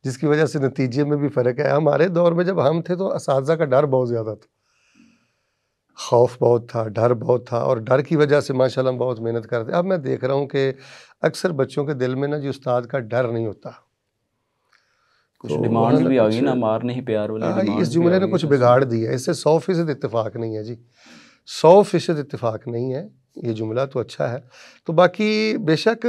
جس کی وجہ سے نتیجے میں بھی فرق ہے، ہمارے دور میں جب ہم تھے تو اساتذہ کا ڈر بہت زیادہ تھا، خوف بہت تھا، ڈر بہت تھا، اور ڈر کی وجہ سے ماشاءاللہ ہم بہت محنت کرتے۔ اب میں دیکھ رہا ہوں کہ اکثر بچوں کے دل میں نا جی استاد کا ڈر نہیں ہوتا۔ کچھ تو ڈیمانڈز وہاں بھی آ گئی کچھ نا، مار نہیں پیار والی اس ڈیمانڈز بھی جملے آ نے گئی کچھ تو بگاڑ دیا ہے، اس سے 100% اتفاق نہیں ہے جی، 100% اتفاق نہیں ہے، یہ جملہ تو اچھا ہے۔ تو باقی بے شک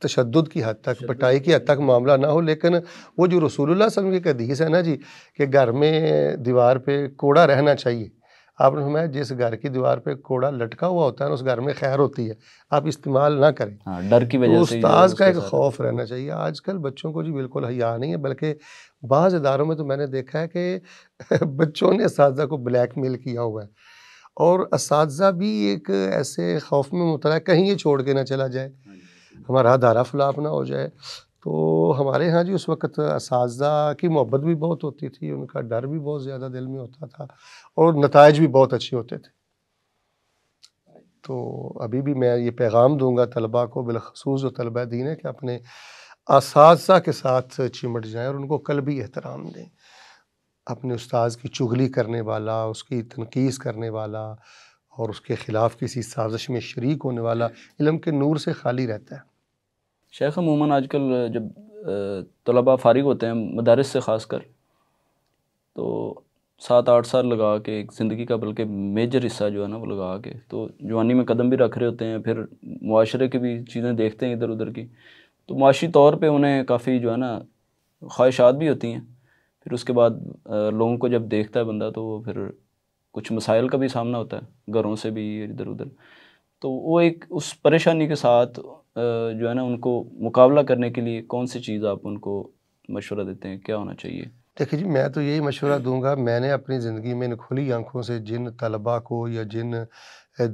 تشدد کی حد تک، پٹائی کی حد تک معاملہ نہ ہو، لیکن وہ جو رسول اللہ صلی اللہ علیہ وسلم کی حدیث ہے نا جی کہ گھر میں دیوار پہ کوڑا رہنا چاہیے، آپ نے فرمایا جس گھر کی دیوار پہ کوڑا لٹکا ہوا ہوتا ہے نا اس گھر میں خیر ہوتی ہے، آپ استعمال نہ کریں۔ ہاں، ڈر کی تو وجہ سے جو استاذ اس کا کے ایک ساتھ خوف رہنا چاہیے۔ آج کل بچوں کو جی بالکل حیا نہیں ہے، بلکہ بعض اداروں میں تو میں نے دیکھا ہے کہ بچوں نے اساتذہ کو بلیک میل کیا ہوا ہے، اور اساتذہ بھی ایک ایسے خوف میں مبتلا ہے کہیں یہ چھوڑ کے نہ چلا جائے، ہمارا ادارہ فلاپ نہ ہو جائے۔ تو ہمارے ہاں جی اس وقت اساتذہ کی محبت بھی بہت ہوتی تھی، ان کا ڈر بھی بہت زیادہ دل میں ہوتا تھا، اور نتائج بھی بہت اچھے ہوتے تھے۔ تو ابھی بھی میں یہ پیغام دوں گا طلباء کو، بالخصوص جو طلباء دین ہے، کہ اپنے اساتذہ کے ساتھ چمٹ جائیں اور ان کو قلبی احترام دیں۔ اپنے استاذ کی چغلی کرنے والا، اس کی تنقیص کرنے والا اور اس کے خلاف کسی سازش میں شریک ہونے والا علم کے نور سے خالی رہتا ہے۔ شیخ عموماً آج کل جب طلباء فارغ ہوتے ہیں مدارس سے خاص کر، تو 7-8 سال لگا کے ایک زندگی کا بلکہ میجر حصہ جو ہے نا وہ لگا کے تو جوانی میں قدم بھی رکھ رہے ہوتے ہیں، پھر معاشرے کی بھی چیزیں دیکھتے ہیں ادھر ادھر کی، تو معاشی طور پہ انہیں کافی جو ہے نا خواہشات بھی ہوتی ہیں، پھر اس کے بعد لوگوں کو جب دیکھتا ہے بندہ تو وہ پھر کچھ مسائل کا بھی سامنا ہوتا ہے گھروں سے بھی ادھر ادھر، تو وہ ایک اس پریشانی کے ساتھ جو ہے نا ان کو مقابلہ کرنے کے لیے کون سی چیز آپ ان کو مشورہ دیتے ہیں، کیا ہونا چاہیے؟ دیکھیے جی، میں تو یہی مشورہ دوں گا، میں نے اپنی زندگی میں ان کھلی آنکھوں سے جن طلباء کو یا جن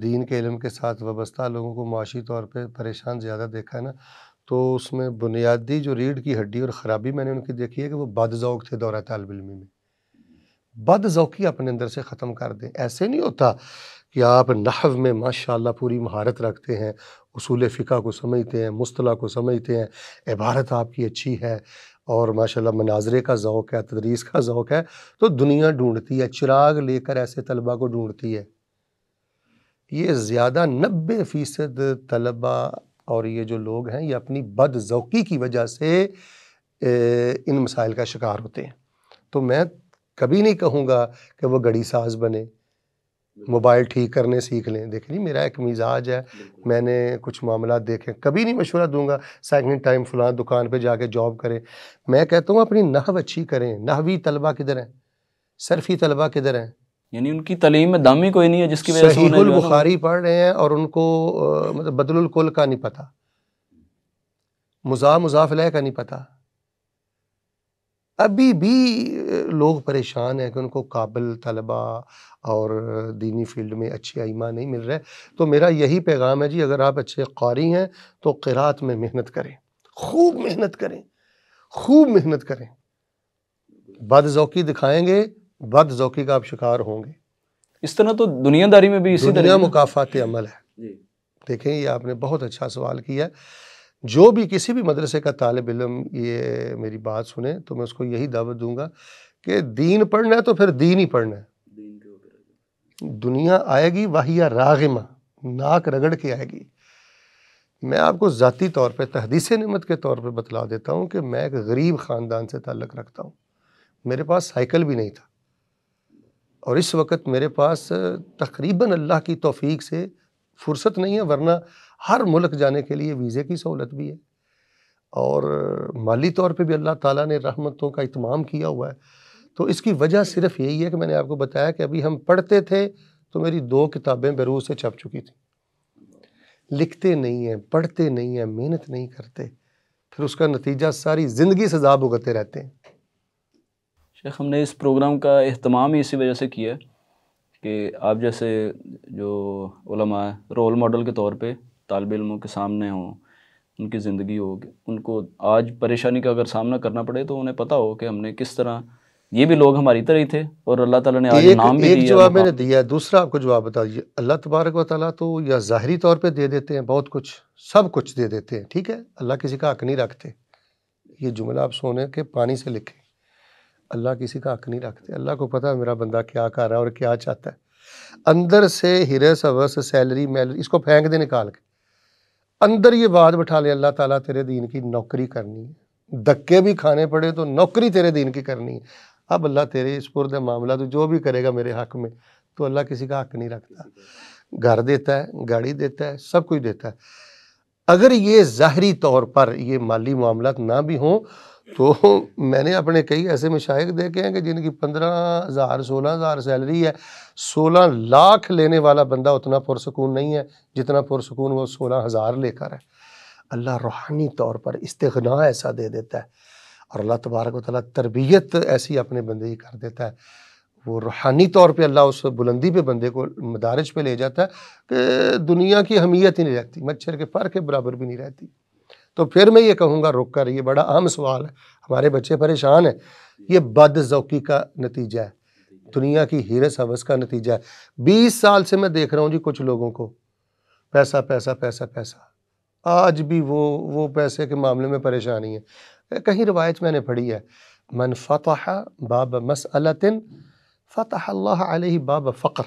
دین کے علم کے ساتھ وابستہ لوگوں کو معاشی طور پہ پریشان زیادہ دیکھا ہے نا، تو اس میں بنیادی جو ریڑھ کی ہڈی اور خرابی میں نے ان کی دیکھی ہے کہ وہ بد ذوق تھے دورہ طالب علمی میں۔ بد ذوقی اپنے اندر سے ختم کر دیں۔ ایسے نہیں ہوتا کہ آپ نحو میں ماشاءاللہ پوری مہارت رکھتے ہیں، اصول فقہ کو سمجھتے ہیں، مصطلح کو سمجھتے ہیں، عبارت آپ کی اچھی ہے اور ماشاءاللہ مناظرے کا ذوق ہے، تدریس کا ذوق ہے، تو دنیا ڈھونڈتی ہے، چراغ لے کر ایسے طلباء کو ڈھونڈتی ہے۔ یہ زیادہ 90% طلباء اور یہ جو لوگ ہیں یہ اپنی بد ذوقی کی وجہ سے ان مسائل کا شکار ہوتے ہیں۔ تو میں کبھی نہیں کہوں گا کہ وہ گھڑی ساز بنے، موبائل ٹھیک کرنے سیکھ لیں۔ دیکھیں جی، میرا ایک مزاج ہے، میں نے کچھ معاملات دیکھے، کبھی نہیں مشورہ دوں گا سیکنڈ ٹائم فلاں دکان پہ جا کے جاب کریں۔ میں کہتا ہوں اپنی نحو اچھی کریں۔ نحوی طلباء کدھر ہیں؟ صرفی طلباء کدھر ہیں؟ یعنی ان کی تعلیم میں دامی کوئی نہیں ہے جس کی وجہ سے صحیح انہیں جو ہے نا البخاری پڑھ رہے ہیں اور ان کو مطلب بدل الکل کا نہیں پتہ، مضاف الیہ کا نہیں پتہ۔ ابھی بھی لوگ پریشان ہیں کہ ان کو قابل طلباء اور دینی فیلڈ میں اچھے ائمہ نہیں مل رہے۔ تو میرا یہی پیغام ہے جی، اگر آپ اچھے قاری ہیں تو قرات میں محنت کریں، خوب محنت کریں، خوب محنت کریں۔ بد ذوقی دکھائیں گے، بد ذوقی کا آپ شکار ہوں گے۔ اس طرح تو دنیا داری میں بھی اسی طرح دنیا مکافات عمل ہے۔ دیکھیں یہ آپ نے بہت اچھا سوال کیا۔ جو بھی کسی بھی مدرسے کا طالب علم یہ میری بات سنے تو میں اس کو یہی دعوت دوں گا کہ دین پڑھنا ہے تو پھر دین ہی پڑھنا ہے۔ دنیا آئے گی واہیہ راغمہ، ناک رگڑ کے آئے گی۔ میں آپ کو ذاتی طور پہ تحدیث نعمت کے طور پہ بتلا دیتا ہوں کہ میں ایک غریب خاندان سے تعلق رکھتا ہوں۔ میرے پاس سائیکل بھی نہیں تھا اور اس وقت میرے پاس تقریباً اللہ کی توفیق سے فرصت نہیں ہے، ورنہ ہر ملک جانے کے لیے ویزے کی سہولت بھی ہے اور مالی طور پہ بھی اللہ تعالیٰ نے رحمتوں کا اتمام کیا ہوا ہے۔ تو اس کی وجہ صرف یہی ہے کہ میں نے آپ کو بتایا کہ ابھی ہم پڑھتے تھے تو میری 2 کتابیں بیروز سے چھپ چکی تھیں۔ لکھتے نہیں ہیں، پڑھتے نہیں ہیں، محنت نہیں کرتے، پھر اس کا نتیجہ ساری زندگی سزا بھگتتے رہتے ہیں۔ شیخ، ہم نے اس پروگرام کا اہتمام ہی اسی وجہ سے کیا ہے کہ آپ جیسے جو علماء رول ماڈل کے طور پہ طالب علموں کے سامنے ہوں، ان کی زندگی ہو، ان کو آج پریشانی کا اگر سامنا کرنا پڑے تو انہیں پتہ ہو کہ ہم نے کس طرح، یہ بھی لوگ ہماری طرح ہی تھے اور اللہ تعالیٰ نے آج نام بھی دیا۔ ایک جواب میں نے دیا ہے، دوسرا آپ کو جواب بتا دیجیے۔ اللہ تبارک و تعالیٰ تو یا ظاہری طور پہ دے دیتے ہیں بہت کچھ، سب کچھ دے دیتے ہیں، ٹھیک ہے، اللہ کسی کا حق نہیں رکھتے۔ یہ جملہ آپ سونے کے پانی سے لکھیں، اللہ کسی کا حق نہیں رکھتے۔ اللہ کو پتہ ہے میرا بندہ کیا کر رہا ہے اور کیا چاہتا ہے۔ اندر سے ہرس ہوس سیلری میلری اس کو پھینک دے نکال کے، اندر یہ بات بٹھا لے اللہ تعالیٰ تیرے دین کی نوکری کرنی ہے، دھکے بھی کھانے پڑے تو نوکری تیرے دین کی کرنی ہے۔ اب اللہ تیرے سپرد ہے معاملہ، تو جو بھی کرے گا میرے حق میں، تو اللہ کسی کا حق نہیں رکھتا۔ گھر دیتا ہے، گاڑی دیتا ہے، سب کچھ دیتا ہے۔ اگر یہ ظاہری طور پر یہ مالی معاملات نہ بھی ہوں تو میں نے اپنے کئی ایسے مشائخ دیکھے ہیں کہ جن کی 15,000 16,000 سیلری ہے، 16 لاکھ لینے والا بندہ اتنا پرسکون نہیں ہے جتنا پرسکون وہ 16,000 لے کر ہے۔ اللہ روحانی طور پر استغنا ایسا دے دیتا ہے اور اللہ تبارک و تعالیٰ تربیت ایسی اپنے بندے کی کر دیتا ہے، وہ روحانی طور پہ اللہ اس بلندی پہ بندے کو مدارج پہ لے جاتا ہے کہ دنیا کی اہمیت ہی نہیں رہتی، مچھر کے پر کے برابر بھی نہیں رہتی۔ تو پھر میں یہ کہوں گا رک کر، یہ بڑا اہم سوال ہے، ہمارے بچے پریشان ہیں، یہ بد ذوقی کا نتیجہ ہے، دنیا کی ہیرس ہوس کا نتیجہ ہے۔ 20 سال سے میں دیکھ رہا ہوں جی کچھ لوگوں کو پیسہ پیسہ پیسہ پیسہ، آج بھی وہ پیسے کے معاملے میں پریشانی ہے۔ کہیں روایت میں نے پڑھی ہے من فتح باب مسئلۃ فتح اللہ علیہ باب فقر،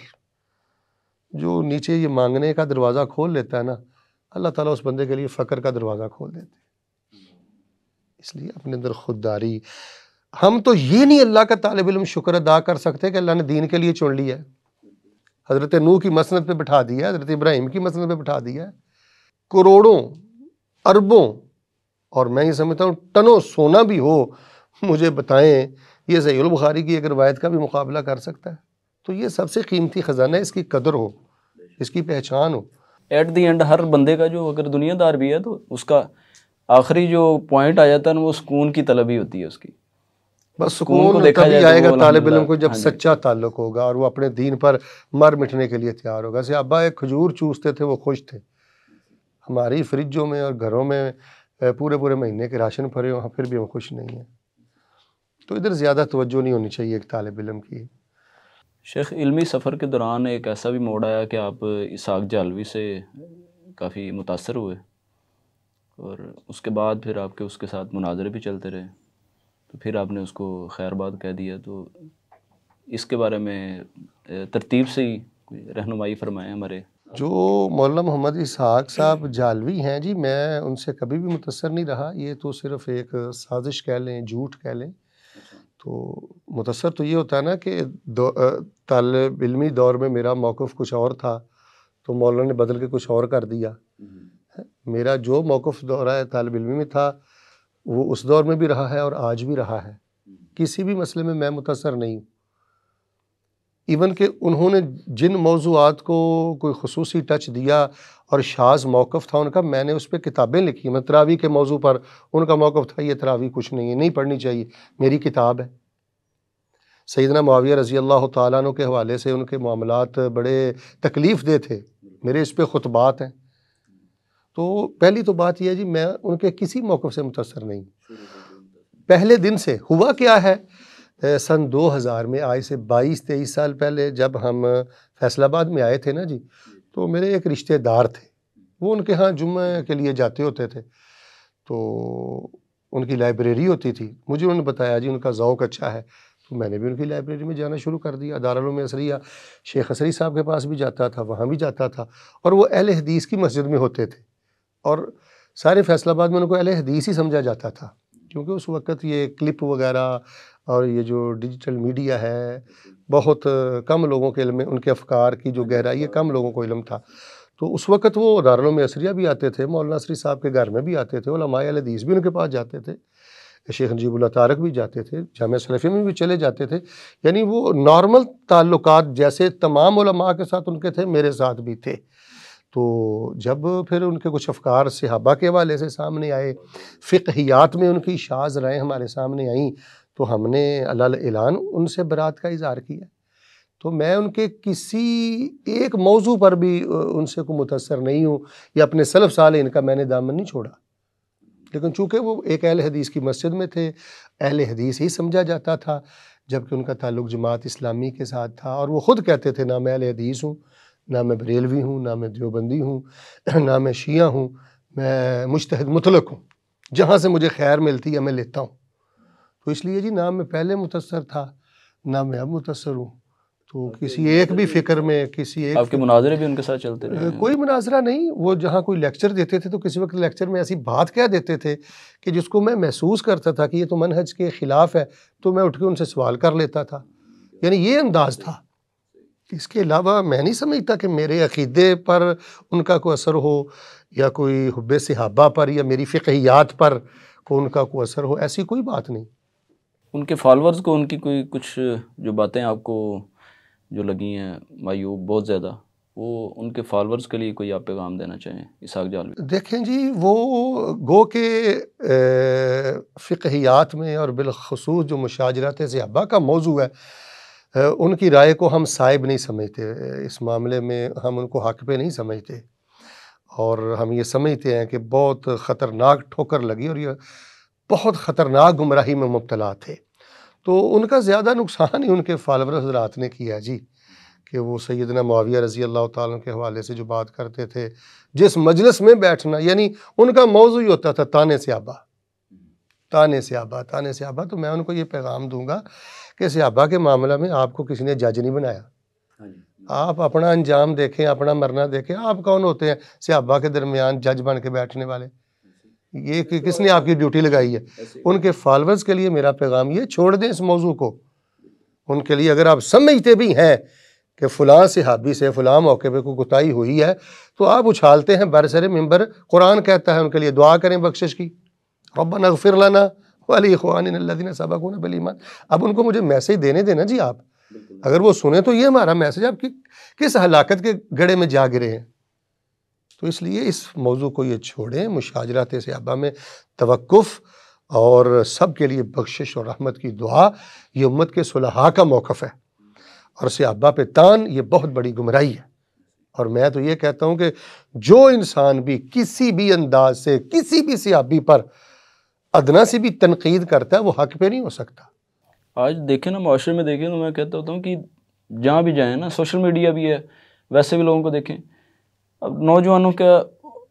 جو نیچے یہ مانگنے کا دروازہ کھول لیتا ہے نا، اللہ تعالیٰ اس بندے کے لیے فقر کا دروازہ کھول دیتے ہیں۔ اس لیے اپنے اندر خودداری، ہم تو یہ نہیں اللہ کا طالب علم شکر ادا کر سکتے کہ اللہ نے دین کے لیے چن لیا ہے، حضرت نوح کی مسند پہ بٹھا دیا ہے، حضرت ابراہیم کی مسند پہ بٹھا دیا ہے، کروڑوں اربوں اور میں یہ سمجھتا ہوں ٹنوں سونا بھی ہو، مجھے بتائیں یہ صحیح البخاری کی ایک روایت کا بھی مقابلہ کر سکتا ہے؟ تو یہ سب سے قیمتی خزانہ ہے، اس کی قدر ہو، اس کی پہچان ہو۔ ایٹ دی اینڈ ہر بندے کا جو اگر دنیا دار بھی ہے تو اس کا آخری جو پوائنٹ آ جاتا ہے نا وہ سکون کی طلب ہی ہوتی ہے اس کی۔ بس سکون کو سکون دیکھا تبھی جائے تو آئے گا وہ طالب علم الحمدللہ، کو جب ہاں جی، سچا تعلق ہوگا اور وہ اپنے دین پر مر مٹنے کے لیے تیار ہوگا۔ صحابہ ایک کھجور چوستے تھے، وہ خوش تھے، ہماری فریجوں میں اور گھروں میں پورے پورے مہینے کے راشن پھرے ہوں، پھر بھی ہم خوش نہیں ہیں۔ تو ادھر زیادہ توجہ نہیں ہونی چاہیے ایک طالب علم کی۔ شیخ، علمی سفر کے دوران ایک ایسا بھی موڑ آیا کہ آپ اسحاق جہلوی سے کافی متاثر ہوئے، اور اس کے بعد پھر آپ کے اس کے ساتھ مناظرے بھی چلتے رہے، تو پھر آپ نے اس کو خیر بات کہہ دیا۔ تو اس کے بارے میں ترتیب سے ہی کوئی رہنمائی فرمائیں ہمارے۔ جو مولانا محمد اسحاق صاحب جالوی ہیں جی، میں ان سے کبھی بھی متاثر نہیں رہا، یہ تو صرف ایک سازش کہہ لیں، جھوٹ کہہ لیں۔ تو متاثر تو یہ ہوتا ہے نا کہ طالب علمی دور میں میرا موقف کچھ اور تھا تو مولانا نے بدل کے کچھ اور کر دیا۔ میرا جو موقف دورہ طالب علمی میں تھا وہ اس دور میں بھی رہا ہے اور آج بھی رہا ہے، کسی بھی مسئلے میں میں متاثر نہیں ہوں۔ ایون کہ انہوں نے جن موضوعات کو کوئی خصوصی ٹچ دیا اور شاذ موقف تھا ان کا، میں نے اس پہ کتابیں لکھی ہیں۔ تراویح کے موضوع پر ان کا موقف تھا یہ تراویح کچھ نہیں ہے، نہیں پڑھنی چاہیے، میری کتاب ہے۔ سیدنا معاویہ رضی اللہ تعالیٰ عنہ کے حوالے سے ان کے معاملات بڑے تکلیف دہ تھے، میرے اس پہ خطبات ہیں۔ تو پہلی تو بات یہ ہے جی، میں ان کے کسی موقف سے متاثر نہیں۔ پہلے دن سے ہوا کیا ہے، سن 2000 میں، آج سے 22-23 سال پہلے جب ہم فیصل آباد میں آئے تھے نا جی، تو میرے ایک رشتہ دار تھے، وہ ان کے ہاں جمعہ کے لیے جاتے ہوتے تھے، تو ان کی لائبریری ہوتی تھی۔ مجھے انہوں نے بتایا جی ان کا ذوق اچھا ہے، تو میں نے بھی ان کی لائبریری میں جانا شروع کر دیا۔ دارالعلوم اسریہ شیخ اسری صاحب کے پاس بھی جاتا تھا، وہاں بھی جاتا تھا، اور وہ اہل حدیث کی مسجد میں ہوتے تھے، اور سارے فیصل آباد میں ان کو اہل حدیث ہی سمجھا جاتا تھا، کیونکہ اس وقت یہ کلپ وغیرہ اور یہ جو ڈیجیٹل میڈیا ہے بہت کم لوگوں کے علم میں، ان کے افکار کی جو گہرائی ہے کم لوگوں کو علم تھا۔ تو اس وقت وہ دارالعلوم اسریہ بھی آتے تھے، مولانا اسری صاحب کے گھر میں بھی آتے تھے، علماء اہل حدیث بھی ان کے پاس جاتے تھے، شیخ نجیب اللہ طارق بھی جاتے تھے، جامعہ سلفیہ میں بھی چلے جاتے تھے۔ یعنی وہ نارمل تعلقات جیسے تمام علماء کے ساتھ ان کے تھے، میرے ساتھ بھی تھے۔ تو جب پھر ان کے کچھ افکار صحابہ کے حوالے سے سامنے آئے، فقہیات میں ان کی شاذ رائیں ہمارے سامنے آئیں، تو ہم نے علل اعلان ان سے برات کا اظہار کیا۔ تو میں ان کے کسی ایک موضوع پر بھی ان سے کوئی متاثر نہیں ہوں، یا اپنے سلف صالحین کا میں نے دامن نہیں چھوڑا، لیکن چونکہ وہ ایک اہل حدیث کی مسجد میں تھے، اہل حدیث ہی سمجھا جاتا تھا، جبکہ ان کا تعلق جماعت اسلامی کے ساتھ تھا، اور وہ خود کہتے تھے نہ میں اہل حدیث ہوں، نہ میں بریلوی ہوں، نہ میں دیوبندی ہوں، نہ میں شیعہ ہوں، میں مجتہد مطلق ہوں، جہاں سے مجھے خیر ملتی ہے میں لیتا ہوں۔ تو اس لیے جی نہ میں پہلے متاثر تھا، نہ میں اب متاثر ہوں۔ تو کسی ایک بھی فکر میں، کسی ایک آپ کے مناظرے بھی ان کے ساتھ چلتے رہے؟ کوئی مناظرہ نہیں، وہ جہاں کوئی لیکچر دیتے تھے تو کسی وقت لیکچر میں ایسی بات کہہ دیتے تھے کہ جس کو میں محسوس کرتا تھا کہ یہ تو منہج کے خلاف ہے، تو میں اٹھ کے ان سے سوال کر لیتا تھا۔ یعنی یہ انداز تھا، اس کے علاوہ میں نہیں سمجھتا کہ میرے عقیدے پر ان کا کوئی اثر ہو، یا کوئی حب صحابہ پر، یا میری فقہیات پر ان کا کوئی اثر ہو، ایسی کوئی بات نہیں۔ ان کے فالورز کو ان کی کوئی کچھ جو باتیں آپ کو جو لگی ہیں معیوب بہت زیادہ، وہ ان کے فالورز کے لیے کوئی آپ پیغام دینا چاہیں اسحاق جہلوی؟ دیکھیں جی، وہ گو کہ فقہیات میں اور بالخصوص جو مشاجرات صحابہ کا موضوع ہے، ان کی رائے کو ہم صائب نہیں سمجھتے، اس معاملے میں ہم ان کو حق پہ نہیں سمجھتے، اور ہم یہ سمجھتے ہیں کہ بہت خطرناک ٹھوکر لگی اور یہ بہت خطرناک گمراہی میں مبتلا تھے۔ تو ان کا زیادہ نقصان ہی ان کے فالور حضرات نے کیا جی، کہ وہ سیدنا معاویہ رضی اللہ تعالیٰ عنہ کے حوالے سے جو بات کرتے تھے، جس مجلس میں بیٹھنا، یعنی ان کا موضوع ہی ہوتا تھا تانے صحابہ، تانے صحابہ تو میں ان کو یہ پیغام دوں گا کہ صحابہ کے معاملہ میں آپ کو کسی نے جج نہیں بنایا. آپ اپنا انجام دیکھیں، اپنا مرنا دیکھیں. آپ کون ہوتے ہیں صحابہ کے درمیان جج بن کے بیٹھنے والے؟ یہ کس نے آپ کی ڈیوٹی لگائی ہے؟ ان کے فالوورز کے لیے میرا پیغام یہ، چھوڑ دیں اس موضوع کو. ان کے لیے اگر آپ سمجھتے بھی ہیں کہ فلاں صحابی سے فلاں موقع پہ کوئی کوتاہی ہوئی ہے تو آپ اچھالتے ہیں برسر ممبر. قرآن کہتا ہے ان کے لیے دعا کریں بخشش کی، ربنا اغفر لنا ولاخواننا الذین سبقونا بالایمان. اب ان کو مجھے میسج دینے دینا جی. آپ اگر وہ سنیں تو یہ ہمارا میسج. آپ کس ہلاکت کے گڑھے میں جا گرے ہیں؟ تو اس لیے اس موضوع کو یہ چھوڑیں. مشاجرات صحابہ میں توقف اور سب کے لیے بخشش اور رحمت کی دعا یہ امت کے صلحاء کا موقف ہے. اور صحابہ پہ تان یہ بہت بڑی گمراہی ہے. اور میں تو یہ کہتا ہوں کہ جو انسان بھی کسی بھی انداز سے کسی بھی صحابی پر ادنا سی بھی تنقید کرتا ہے وہ حق پہ نہیں ہو سکتا. آج دیکھیں نا، معاشرے میں دیکھیں تو میں کہتا ہوتا ہوں کہ جہاں بھی جائیں نا، سوشل میڈیا بھی ہے، ویسے بھی لوگوں کو دیکھیں. اب نوجوانوں کا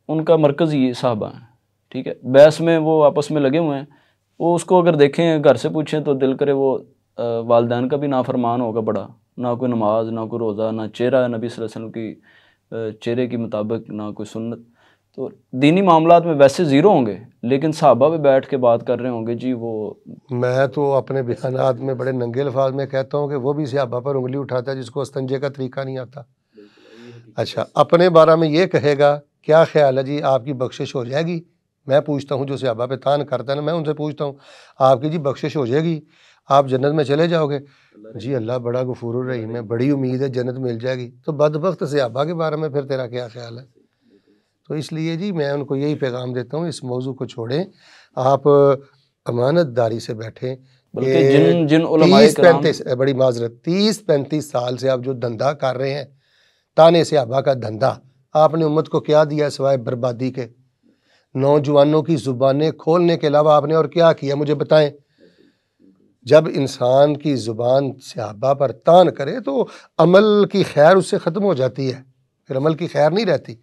ان کا مرکز یہ صحابہ ہیں، ٹھیک ہے. بحث میں وہ آپس میں لگے ہوئے ہیں. وہ اس کو اگر دیکھیں، گھر سے پوچھیں تو دل کرے وہ والدین کا بھی نافرمان ہوگا بڑا. نہ کوئی نماز، نہ کوئی روزہ، نہ چہرہ نبی صلی اللہ علیہ وسلم کی چہرے کی مطابق، نہ کوئی سنت. تو دینی معاملات میں ویسے زیرو ہوں گے، لیکن صحابہ پہ بیٹھ کے بات کر رہے ہوں گے جی. وہ میں تو اپنے بیانات میں بڑے ننگے الفاظ میں کہتا ہوں کہ وہ بھی صحابہ پر انگلی اٹھاتا ہے جس کو استنجے کا طریقہ نہیں آتا. اچھا، اپنے بارے میں یہ کہے گا کیا خیال ہے جی آپ کی بخشش ہو جائے گی؟ میں پوچھتا ہوں جو صحابہ پہ تان کرتا ہے نا، میں ان سے پوچھتا ہوں آپ کی جی بخشش ہو جائے گی، آپ جنت میں چلے جاؤ گے؟ جی اللہ بڑا غفور الرحیم ہے، بڑی امید ہے جنت مل جائے گی. تو بدبخت صحابہ کے بارے میں پھر تیرا کیا خیال ہے؟ تو اس لیے جی میں ان کو یہی پیغام دیتا ہوں، اس موضوع کو چھوڑیں. آپ امانت داری سے بیٹھیں. بلکہ جن علماء کرام، بڑی معذرت، 30-35 سال سے آپ جو دھندا کر رہے ہیں، تانے صحابہ کا دھندا، آپ نے امت کو کیا دیا سوائے بربادی کے؟ نوجوانوں کی زبانیں کھولنے کے علاوہ آپ نے اور کیا کیا؟ مجھے بتائیں. جب انسان کی زبان صحابہ پر تان کرے تو عمل کی خیر اس سے ختم ہو جاتی ہے، پھر عمل کی خیر نہیں رہتی.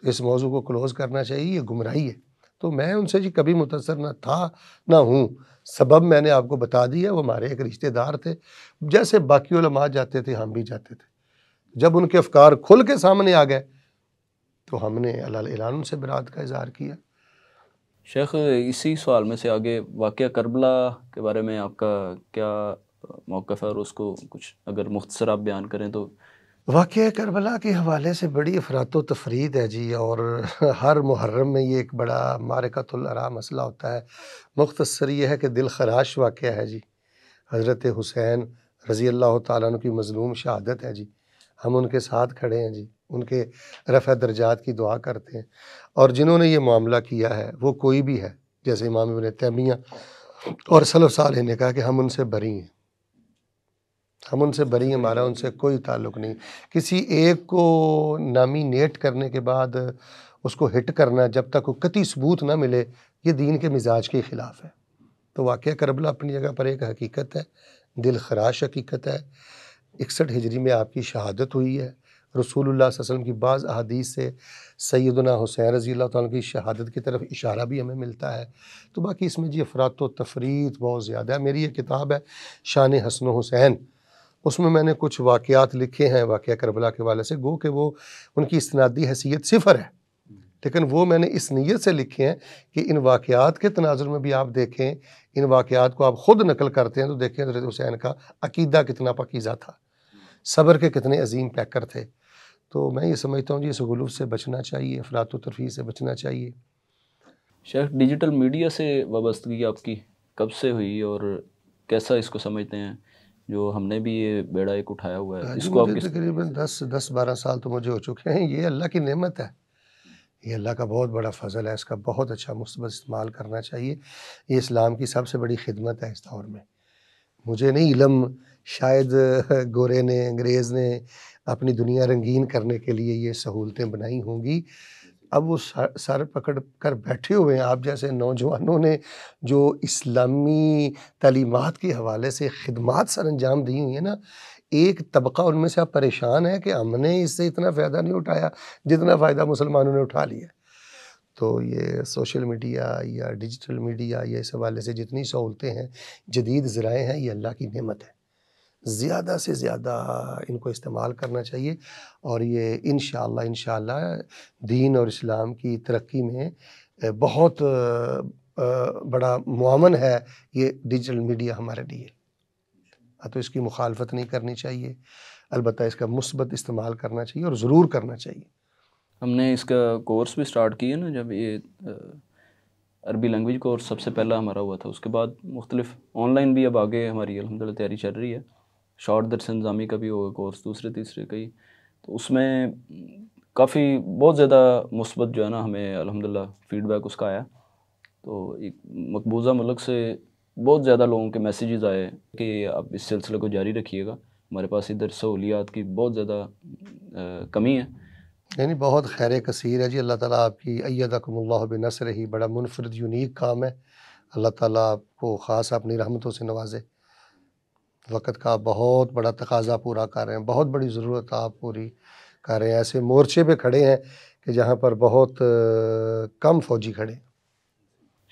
اس موضوع کو کلوز کرنا چاہیے، یہ گمراہی ہے. تو میں ان سے جی کبھی متاثر نہ تھا نہ ہوں. سبب میں نے آپ کو بتا دیا، وہ ہمارے ایک رشتہ دار تھے. جیسے باقی علماء جاتے تھے ہم بھی جاتے تھے. جب ان کے افکار کھل کے سامنے آ گئے تو ہم نے اعلان ان سے برات کا اظہار کیا. شیخ اسی سوال میں سے آگے واقعہ کربلا کے بارے میں آپ کا کیا موقف ہے، اور اس کو کچھ اگر مختصر آپ بیان کریں تو. واقعہ کربلا کے حوالے سے بڑی افراط و تفرید ہے جی، اور ہر محرم میں یہ ایک بڑا معرکۃ الارا مسئلہ ہوتا ہے. مختصر یہ ہے کہ دل خراش واقعہ ہے جی. حضرت حسین رضی اللہ تعالیٰ عنہ کی مظلوم شہادت ہے جی. ہم ان کے ساتھ کھڑے ہیں جی، ان کے رفع درجات کی دعا کرتے ہیں. اور جنہوں نے یہ معاملہ کیا ہے وہ کوئی بھی ہے، جیسے امام ابن تیمیہ اور سلف صالح نے کہا کہ ہم ان سے بری ہیں، ہم ان سے بری ہیں، ہمارا ان سے کوئی تعلق نہیں. کسی ایک کو نامینیٹ کرنے کے بعد اس کو ہٹ کرنا جب تک کوئی قطعی ثبوت نہ ملے، یہ دین کے مزاج کے خلاف ہے. تو واقعہ کربلا اپنی جگہ پر ایک حقیقت ہے، دل خراش حقیقت ہے. 61 ہجری میں آپ کی شہادت ہوئی ہے. رسول اللہ صلی اللہ علیہ وسلم کی بعض احادیث سے سیدنا حسین رضی اللہ تعالیٰ کی شہادت کی طرف اشارہ بھی ہمیں ملتا ہے. تو باقی اس میں جی افراط و تفرید بہت زیادہ ہے. میری یہ کتاب ہے شان حسن و حسین، اس میں نے کچھ واقعات لکھے ہیں واقعہ کربلا کے حوالے سے، گو کہ وہ ان کی اسنادی حیثیت صفر ہے، لیکن وہ میں نے اس نیت سے لکھے ہیں کہ ان واقعات کے تناظر میں بھی آپ دیکھیں، ان واقعات کو آپ خود نقل کرتے ہیں تو دیکھیں حضرت حسین کا عقیدہ کتنا پاکیزہ تھا، صبر کے کتنے عظیم پیکر تھے. تو میں یہ سمجھتا ہوں جی اس غلو سے بچنا چاہیے، افراط و تفریح سے بچنا چاہیے. شیخ ڈیجیٹل میڈیا سے وابستگی آپ کی کب سے ہوئی اور کیسا اس کو سمجھتے ہیں، جو ہم نے بھی یہ بیڑا ایک اٹھایا ہوا ہے؟ اس کو آپ مجھے تقریباً 10-12 سال تو مجھے ہو چکے ہیں. یہ اللہ کی نعمت ہے، یہ اللہ کا بہت بڑا فضل ہے، اس کا بہت اچھا مثبت استعمال کرنا چاہیے. یہ اسلام کی سب سے بڑی خدمت ہے اس دور میں. مجھے نہیں علم، شاید گورے نے، انگریز نے اپنی دنیا رنگین کرنے کے لیے یہ سہولتیں بنائی ہوں گی. اب وہ سر پکڑ کر بیٹھے ہوئے ہیں آپ جیسے نوجوانوں نے جو اسلامی تعلیمات کے حوالے سے خدمات سر انجام دی ہوئی ہیں نا. ایک طبقہ ان میں سے اب پریشان ہے کہ ہم نے اس سے اتنا فائدہ نہیں اٹھایا جتنا فائدہ مسلمانوں نے اٹھا لیا. تو یہ سوشل میڈیا یا ڈیجیٹل میڈیا یا اس حوالے سے جتنی سہولتیں ہیں، جدید ذرائع ہیں، یہ اللہ کی نعمت ہے، زیادہ سے زیادہ ان کو استعمال کرنا چاہیے، اور یہ انشاءاللہ دین اور اسلام کی ترقی میں بہت بڑا معاون ہے یہ ڈیجیٹل میڈیا ہمارے لیے، تو اس کی مخالفت نہیں کرنی چاہیے، البتہ اس کا مثبت استعمال کرنا چاہیے اور ضرور کرنا چاہیے۔ ہم نے اس کا کورس بھی سٹارٹ کیا نا، جب یہ عربی لینگویج کورس سب سے پہلا ہمارا ہوا تھا، اس کے بعد مختلف آن لائن بھی اب آگے ہماری الحمدللہ تیاری چل رہی ہے، شارٹ درس نظامی کا بھی ہوگا کورس، دوسرے تیسرے کئی، تو اس میں کافی بہت زیادہ مثبت جو ہے نا ہمیں الحمدللہ فیڈ بیک اس کا آیا، تو ایک مقبوضہ ملک سے بہت زیادہ لوگوں کے میسیجز آئے کہ آپ اس سلسلے کو جاری رکھیے گا، ہمارے پاس ادھر سہولیات کی بہت زیادہ کمی ہے۔ یعنی بہت خیر کثیر ہے جی، اللہ تعالیٰ آپ کی ایدکم اللہ بنصرہ، بڑا منفرد یونیک کام ہے، اللہ تعالیٰ آپ کو خاص اپنی رحمتوں سے نوازے، وقت کا بہت بڑا تقاضا پورا کر رہے ہیں، بہت بڑی ضرورت آپ پوری کر رہے ہیں، ایسے مورچے پہ کھڑے ہیں کہ جہاں پر بہت کم فوجی کھڑے ہیں۔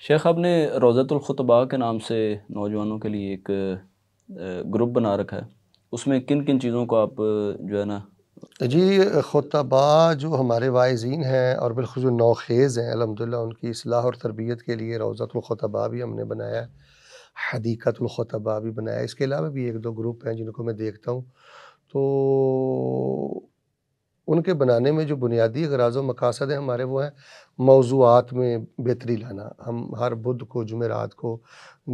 شیخ، آپ نے روضۃ الخطباء کے نام سے نوجوانوں کے لیے ایک گروپ بنا رکھا ہے، اس میں کن کن چیزوں کو آپ جو ہے نا؟ جی، خطباء جو ہمارے واعظین ہیں اور بالخصوص جو نوخیز ہیں الحمدللہ، ان کی اصلاح اور تربیت کے لیے روضۃ الخطباء بھی ہم نے بنایا ہے، حدیقۃ الخطباء بھی بنایا ہے، اس کے علاوہ بھی ایک دو گروپ ہیں جن کو میں دیکھتا ہوں، تو ان کے بنانے میں جو بنیادی اغراض و مقاصد ہیں ہمارے، وہ ہیں موضوعات میں بہتری لانا۔ ہم ہر بدھ کو، جمعرات کو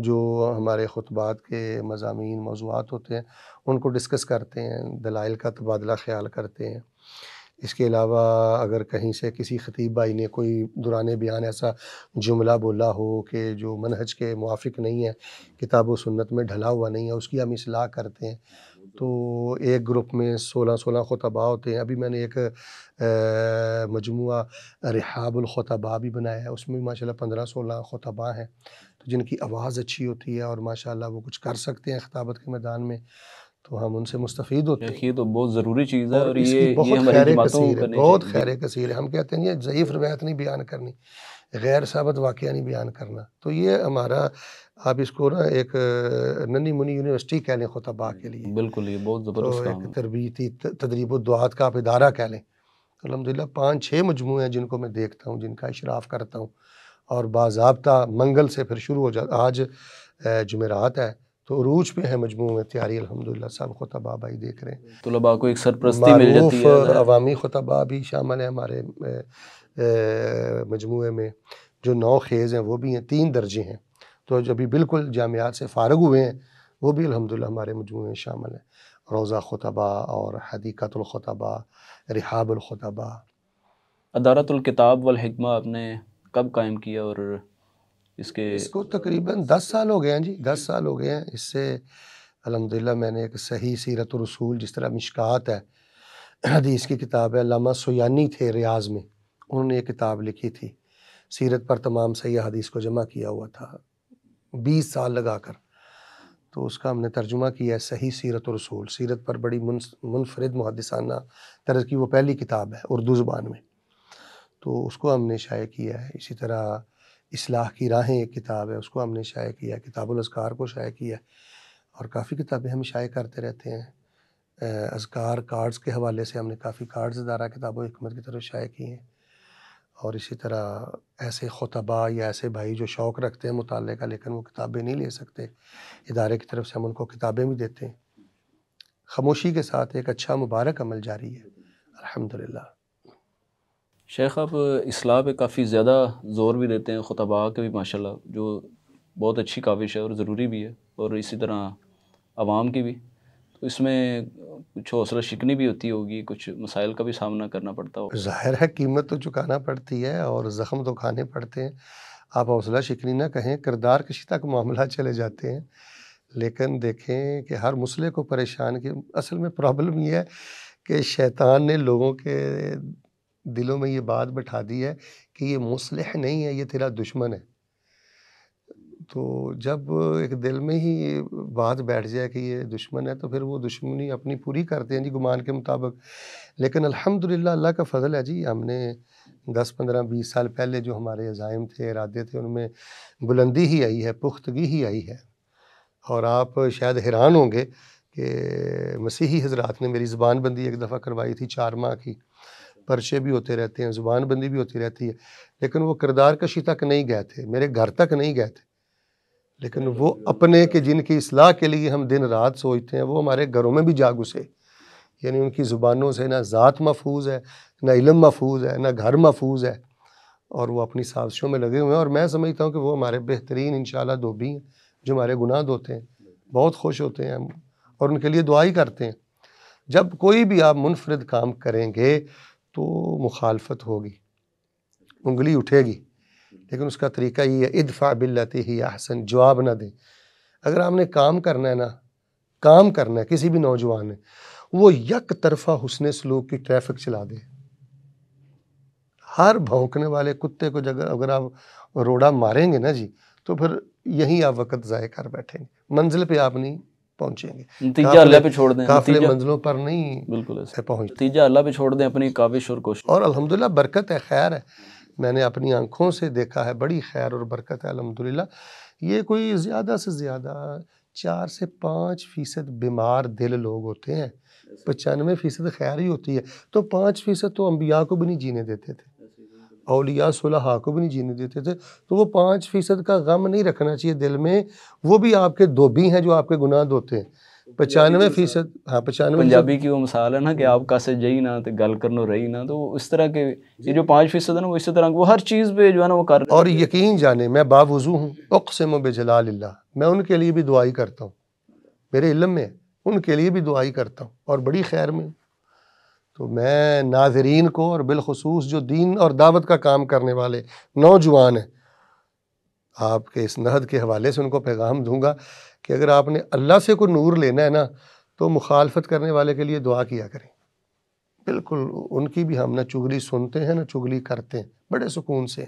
جو ہمارے خطبات کے مضامین موضوعات ہوتے ہیں ان کو ڈسکس کرتے ہیں، دلائل کا تبادلہ خیال کرتے ہیں۔ اس کے علاوہ اگر کہیں سے کسی خطیب بھائی نے کوئی دوران بیان ایسا جملہ بولا ہو کہ جو منہج کے موافق نہیں ہے، کتاب و سنت میں ڈھلا ہوا نہیں ہے، اس کی ہم اصلاح کرتے ہیں۔ تو ایک گروپ میں 16 خطباء ہوتے ہیں۔ ابھی میں نے ایک مجموعہ رحاب الخطباء بھی بنایا ہے، اس میں ماشاءاللہ 15-16 خطباء ہیں، تو جن کی آواز اچھی ہوتی ہے اور ماشاءاللہ وہ کچھ کر سکتے ہیں خطابت کے میدان میں، تو ہم ان سے مستفید ہوتے ہیں۔ یہ تو بہت ضروری چیز ہے، اور اور اس کی یہ بہت ہماری خیر جماعتوں کو کثیر ہے، کرنی بہت چاہیے خیر جی۔ کثیر ہے۔ ہم کہتے ہیں یہ ضعیف روایت نہیں بیان کرنی، غیر ثابت واقعہ نہیں بیان کرنا، تو یہ ہمارا، آپ اس کو نا ایک ننھی منی یونیورسٹی کہہ لیں خطباء کے لیے، بالکل، یہ بہت تو زبردست ایک کام ہے۔ تربیتی تدریب و دعات کا آپ ادارہ کہہ لیں۔ الحمدللہ 5-6 مجموعے ہیں جن کو میں دیکھتا ہوں، جن کا اشراف کرتا ہوں، اور باضابطہ منگل سے پھر شروع ہو جاتا، آج جمعرات ہے تو عروج پہ ہے مجموعے میں تیاری، الحمدللہ سب خطباء بھائی دیکھ رہے ہیں۔ طلباء کو ایک سرپرستی مل معروف جاتی ہے ظاہر۔ عوامی خطباء بھی شامل ہیں ہمارے مجموعے میں، جو نو خیز ہیں وہ بھی ہیں، 3 درجے ہیں، تو جو ابھی بالکل جامعات سے فارغ ہوئے ہیں وہ بھی الحمدللہ ہمارے مجموعے میں شامل ہیں، روضہ خطباء اور حدیقۃ الخطباء، رحاب الخطباء۔ ادارۃ الکتاب والحکمہ آپ نے کب قائم کیا، اور اس کو تقریباً 10 سال ہو گئے ہیں جی، 10 سال ہو گئے ہیں۔ اس سے الحمدللہ میں نے ایک صحیح سیرت و رسول، جس طرح مشکات ہے، حدیث کی کتاب ہے، علامہ سیانی تھے ریاض میں، انہوں نے یہ کتاب لکھی تھی، سیرت پر تمام صحیح حدیث کو جمع کیا ہوا تھا 20 سال لگا کر، تو اس کا ہم نے ترجمہ کیا ہے صحیح سیرت و رسول، سیرت پر بڑی منفرد محدثانہ طرز کی وہ پہلی کتاب ہے اردو زبان میں، تو اس کو ہم نے شائع کیا ہے۔ اسی طرح اصلاح کی راہیں ایک کتاب ہے، اس کو ہم نے شائع کیا ہے، کتاب الاذکار کو شائع کیا ہے، اور کافی کتابیں ہم شائع کرتے رہتے ہیں۔ اذکار کارڈز کے حوالے سے ہم نے کافی کارڈز ادارہ کتاب و حکمت کی طرف شائع کیے ہیں، اور اسی طرح ایسے خطباء یا ایسے بھائی جو شوق رکھتے ہیں مطالعے کا لیکن وہ کتابیں نہیں لے سکتے، ادارے کی طرف سے ہم ان کو کتابیں بھی دیتے ہیں، خاموشی کے ساتھ ایک اچھا مبارک عمل جاری ہے الحمدللہ۔ شیخ، آپ اصلاح پہ کافی زیادہ زور بھی دیتے ہیں، خطباء کے بھی ماشاءاللہ، جو بہت اچھی کاوش ہے اور ضروری بھی ہے، اور اسی طرح عوام کی بھی، تو اس میں کچھ حوصلہ شکنی بھی ہوتی ہوگی، کچھ مسائل کا بھی سامنا کرنا پڑتا ہوگا۔ ظاہر ہے قیمت تو چکانا پڑتی ہے اور زخم تو کھانے پڑتے ہیں، آپ حوصلہ شکنی نہ کہیں، کردار کشی تک معاملات چلے جاتے ہیں، لیکن دیکھیں کہ ہر مسئلے کو پریشان کی اصل میں پرابلم یہ ہے کہ شیطان نے لوگوں کے دلوں میں یہ بات بٹھا دی ہے کہ یہ مصلح نہیں ہے، یہ تیرا دشمن ہے۔ تو جب ایک دل میں ہی بات بیٹھ جائے کہ یہ دشمن ہے تو پھر وہ دشمنی اپنی پوری کرتے ہیں جی گمان کے مطابق. لیکن الحمدللہ اللہ کا فضل ہے جی، ہم نے 10 15 20 سال پہلے جو ہمارے عزائم تھے، ارادے تھے، ان میں بلندی ہی آئی ہے، پختگی ہی آئی ہے. اور آپ شاید حیران ہوں گے کہ مسیحی حضرات نے میری زبان بندی ایک دفعہ کروائی تھی 4 ماہ کی. پرچے بھی ہوتے رہتے ہیں، زبان بندی بھی ہوتی رہتی ہے، لیکن وہ کردار کشی تک نہیں گئے تھے، میرے گھر تک نہیں گئے تھے. لیکن وہ اپنے کہ جن کی اصلاح کے لیے ہم دن رات سوچتے ہیں وہ ہمارے گھروں میں بھی جا گھسے. یعنی ان کی زبانوں سے نہ ذات محفوظ ہے، نہ علم محفوظ ہے، نہ گھر محفوظ ہے، اور وہ اپنی سازشوں میں لگے ہوئے ہیں. اور میں سمجھتا ہوں کہ وہ ہمارے بہترین انشاءاللہ دھوبی ہیں جو ہمارے گناہ دھوتے ہیں. بہت خوش ہوتے ہیں ہم اور ان کے لیے دعا ہی کرتے ہیں. جب کوئی بھی آپ منفرد کام کریں گے تو مخالفت ہوگی، انگلی اٹھے گی، لیکن اس کا طریقہ یہ ہے ادفع باللتی ہی احسن، جواب نہ دیں. اگر آپ نے کام کرنا ہے نا، کام کرنا ہے، کسی بھی نوجوان نے وہ یک طرفہ حسن سلوک کی ٹریفک چلا دے. ہر بھونکنے والے کتے کو اگر آپ روڑا ماریں گے نا جی تو پھر یہیں آپ وقت ضائع کر بیٹھیں گے، منزل پہ آپ نہیں پہنچیں گے. نتیجہ اللہ پہ چھوڑ دیں، قافلے نتیجہ منزلوں پر نہیں بالکل ایسا، پہنچتے. نتیجہ اللہ پہ چھوڑ دیں، اپنی کاوش اور کوشش. اور الحمدللہ برکت ہے، خیر ہے. میں نے اپنی آنکھوں سے دیکھا ہے، بڑی خیر اور برکت ہے الحمدللہ. یہ کوئی زیادہ سے زیادہ 4 سے 5% بیمار دل لوگ ہوتے ہیں، 95% خیر ہی ہوتی ہے. تو 5% تو انبیاء کو بھی نہیں جینے دیتے تھے، اولیاء صلحاء کو بھی نہیں جینے دیتے تھے. تو وہ 5% کا غم نہیں رکھنا چاہیے دل میں. وہ بھی آپ کے دھوبی ہیں جو آپ کے گناہ دھوتے ہیں. 95%، ہاں 95%. پنجابی کی وہ مثال ہے نا کہ آپ کاسے جئی نہ تو گل کرنو رہی نہ، تو اس طرح کے یہ جو 5% ہے نا وہ اسی طرح وہ ہر چیز پہ جو ہے نا وہ کر. اور یقین جانے میں باوضو ہوں، اقسم بجلال اللہ، میں ان کے لیے بھی دعائی کرتا ہوں، میرے علم میں ان کے لیے بھی دعائی کرتا ہوں اور بڑی خیر میں. تو میں ناظرین کو اور بالخصوص جو دین اور دعوت کا کام کرنے والے نوجوان ہیں، آپ کے اس نہد کے حوالے سے ان کو پیغام دوں گا کہ اگر آپ نے اللہ سے کوئی نور لینا ہے نا تو مخالفت کرنے والے کے لیے دعا کیا کریں. بالکل ان کی بھی ہم نہ چغلی سنتے ہیں نہ چغلی کرتے ہیں، بڑے سکون سے،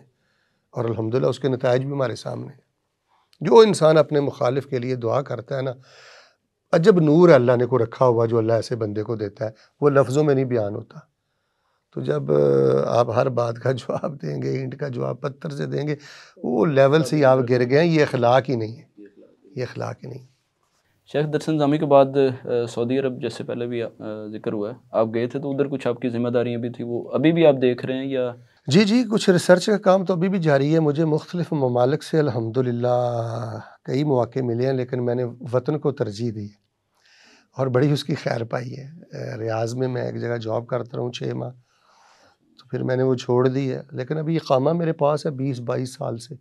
اور الحمدللہ اس کے نتائج بھی ہمارے سامنے ہیں. جو انسان اپنے مخالف کے لیے دعا کرتا ہے نا، عجب نور ہے اللہ نے کو رکھا ہوا جو اللہ ایسے بندے کو دیتا ہے، وہ لفظوں میں نہیں بیان ہوتا. تو جب آپ ہر بات کا جواب دیں گے، اینٹ کا جواب پتھر سے دیں گے، وہ لیول سے ہی آپ گر گئے ہیں. یہ اخلاق ہی نہیں ہے، یہ اخلاق ہی نہیں. شیخ درس نظامی کے بعد سعودی عرب جیسے پہلے بھی ذکر ہوا ہے آپ گئے تھے، تو ادھر کچھ آپ کی ذمہ داریاں بھی تھیں، وہ ابھی بھی آپ دیکھ رہے ہیں یا؟ جی کچھ ریسرچ کا کام تو ابھی بھی جاری ہے. مجھے مختلف ممالک سے الحمدللہ کئی مواقع ملے ہیں، لیکن میں نے وطن کو ترجیح دی اور بڑی اس کی خیر پائی ہے. ریاض میں ایک جگہ جاب کرتا ہوں 6 ماہ، تو پھر میں نے وہ چھوڑ دی ہے. لیکن ابھی اقامہ میرے پاس ہے 20 22 سال سے،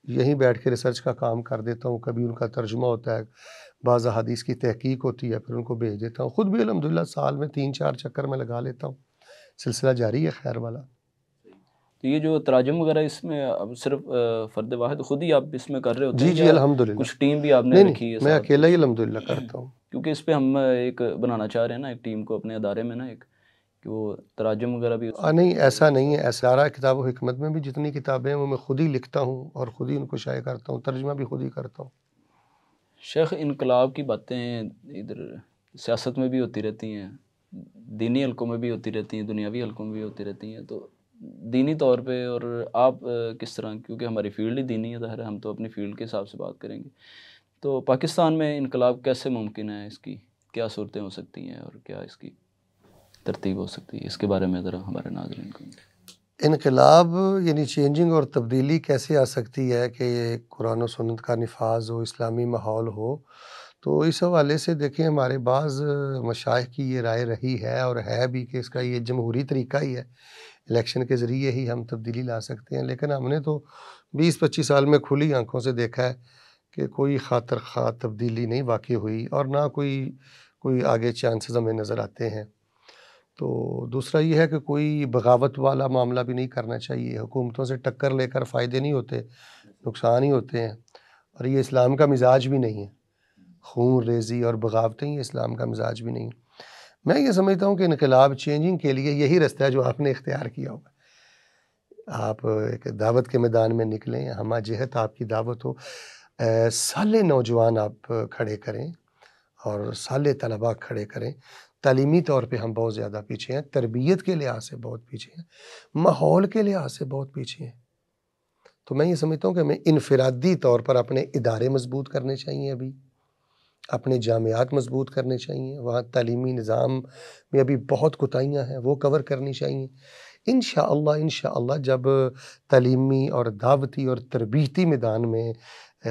یہیں بیٹھ کے ریسرچ کا کام کر دیتا ہوں. کبھی ان کا ترجمہ ہوتا ہے، بعض احادیث کی تحقیق ہوتی ہے، پھر ان کو بھیج دیتا ہوں. خود بھی الحمدللہ سال میں 3 4 چکر میں لگا لیتا ہوں. سلسلہ جاری ہے خیر والا. تو یہ جو تراجم وغیرہ اس میں اب صرف فرد واحد خود ہی آپ اس میں کر رہے ہوتے ہیں جی یا الحمدللہ. کچھ ٹیم بھی آپ نے رکھی ہے؟ نہیں میں اکیلا ہی الحمدللہ کرتا ہوں. کیونکہ اس پہ ہم ایک بنانا چاہ رہے ہیں نا ایک ٹیم کو اپنے ادارے میں نا، ایک کہ وہ تراجم وغیرہ بھی. نہیں ایسا نہیں ہے. سارا کتاب و حکمت میں بھی جتنی کتابیں ہیں وہ میں خود ہی لکھتا ہوں اور خود ہی ان کو شائع کرتا ہوں، ترجمہ بھی خود ہی کرتا ہوں. شیخ انقلاب کی باتیں ادھر سیاست میں بھی ہوتی رہتی ہیں، دینی حلقوں میں بھی ہوتی رہتی ہیں، دنیاوی حلقوں میں بھی ہوتی رہتی ہیں. تو دینی طور پہ اور آپ کس طرح، کیونکہ ہماری فیلڈ ہی دینی ہے، ظاہر ہے ہم تو اپنی فیلڈ کے حساب سے بات کریں گے. تو پاکستان میں انقلاب کیسے ممکن ہے، اس کی کیا صورتیں ہو سکتی ہیں اور کیا اس کی ترتیب ہو سکتی ہے، اس کے بارے میں ذرا ہمارے ناظرین کو. انقلاب یعنی چینجنگ اور تبدیلی کیسے آ سکتی ہے کہ قرآن و سنت کا نفاذ ہو، اسلامی ماحول ہو. تو اس حوالے سے دیکھیں ہمارے بعض مشائخ کی یہ رائے رہی ہے اور ہے بھی کہ اس کا یہ جمہوری طریقہ ہی ہے، الیکشن کے ذریعے ہی ہم تبدیلی لا سکتے ہیں. لیکن ہم نے تو 20 25 سال میں کھلی آنکھوں سے دیکھا ہے کہ کوئی خاطر خواہ تبدیلی نہیں واقع ہوئی اور نہ کوئی آگے چانسز ہمیں نظر آتے ہیں. تو دوسرا یہ ہے کہ کوئی بغاوت والا معاملہ بھی نہیں کرنا چاہیے. حکومتوں سے ٹکر لے کر فائدے نہیں ہوتے، نقصان ہی ہوتے ہیں، اور یہ اسلام کا مزاج بھی نہیں ہے. خون ریزی اور بغاوتیں یہ اسلام کا مزاج بھی نہیں. میں یہ سمجھتا ہوں کہ انقلاب چینجنگ کے لیے یہی رستہ ہے جو آپ نے اختیار کیا ہوگا. آپ ایک دعوت کے میدان میں نکلیں، ہمہ جہت آپ کی دعوت ہو، سالے نوجوان آپ کھڑے کریں اور سالے طلباء کھڑے کریں۔ تعلیمی طور پہ ہم بہت زیادہ پیچھے ہیں، تربیت کے لحاظ سے بہت پیچھے ہیں، ماحول کے لحاظ سے بہت پیچھے ہیں۔ تو میں یہ سمجھتا ہوں کہ ہمیں انفرادی طور پر اپنے ادارے مضبوط کرنے چاہیے، ابھی اپنے جامعات مضبوط کرنے چاہیے، وہاں تعلیمی نظام میں ابھی بہت کوتاہیاں ہیں، وہ کور کرنی چاہیے۔ انشاءاللہ جب تعلیمی اور دعوتی اور تربیتی میدان میں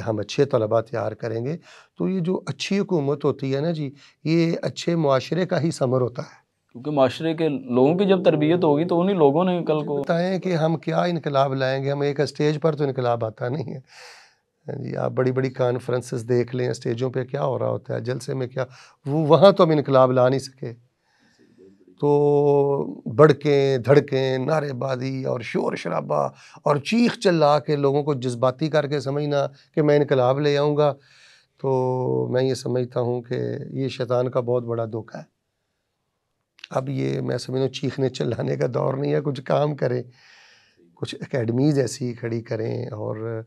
ہم اچھے طلباء تیار کریں گے تو یہ جو اچھی حکومت ہوتی ہے نا جی، یہ اچھے معاشرے کا ہی ثمر ہوتا ہے۔ کیونکہ معاشرے کے لوگوں کی جب تربیت ہوگی تو انہی لوگوں نے کل کو بتائیں کہ ہم کیا انقلاب لائیں گے، ہم ایک اسٹیج پر تو انقلاب آتا نہیں ہے جی۔ آپ بڑی بڑی کانفرنسز دیکھ لیں، اسٹیجوں پہ کیا ہو رہا ہوتا ہے، جلسے میں کیا، وہاں تو ہم انقلاب لا نہیں سکے۔ تو بڑکیں دھڑکیں، نعرے بازی اور شور شرابہ اور چیخ چلا کے لوگوں کو جذباتی کر کے سمجھنا کہ میں انقلاب لے آؤں گا، تو میں یہ سمجھتا ہوں کہ یہ شیطان کا بہت بڑا دھوکہ ہے۔ اب یہ میں سمجھتا ہوں چیخنے چلانے کا دور نہیں ہے، کچھ کام کریں، کچھ اکیڈمیز ایسی کھڑی کریں، اور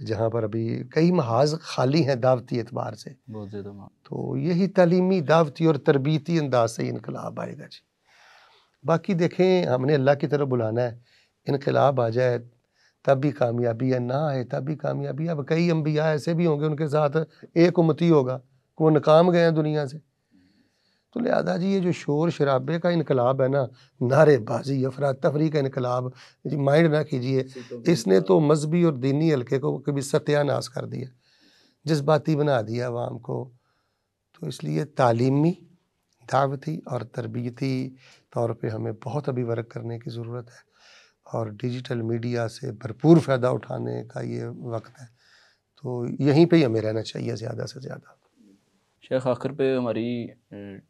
جہاں پر ابھی کئی محاذ خالی ہیں دعوتی اعتبار سے، بہت زیادہ تو یہی تعلیمی دعوتی اور تربیتی انداز سے ہی انقلاب آئے گا جی۔ باقی دیکھیں، ہم نے اللہ کی طرف بلانا ہے، انقلاب آ جائے تب بھی کامیابی ہے، نہ آئے تب بھی کامیابی ہے۔ اب کئی انبیاء ایسے بھی ہوں گے ان کے ساتھ ایک امتی ہوگا کہ وہ ناکام گئے ہیں دنیا سے، تو لہذا جی یہ جو شور شرابے کا انقلاب ہے نا، نعرے بازی افراتفری کا انقلاب جی، مائنڈ نہ کیجئے، اس نے تو مذہبی اور دینی حلقے کو کبھی ستیہ ناش کر دیا، جذباتی بنا دیا عوام کو۔ تو اس لیے تعلیمی، دعوتی اور تربیتی طور پہ ہمیں بہت ابھی ورک کرنے کی ضرورت ہے، اور ڈیجیٹل میڈیا سے بھرپور فائدہ اٹھانے کا یہ وقت ہے، تو یہیں پہ ہی ہمیں رہنا چاہیے زیادہ سے زیادہ۔ شیخ آخر پہ ہماری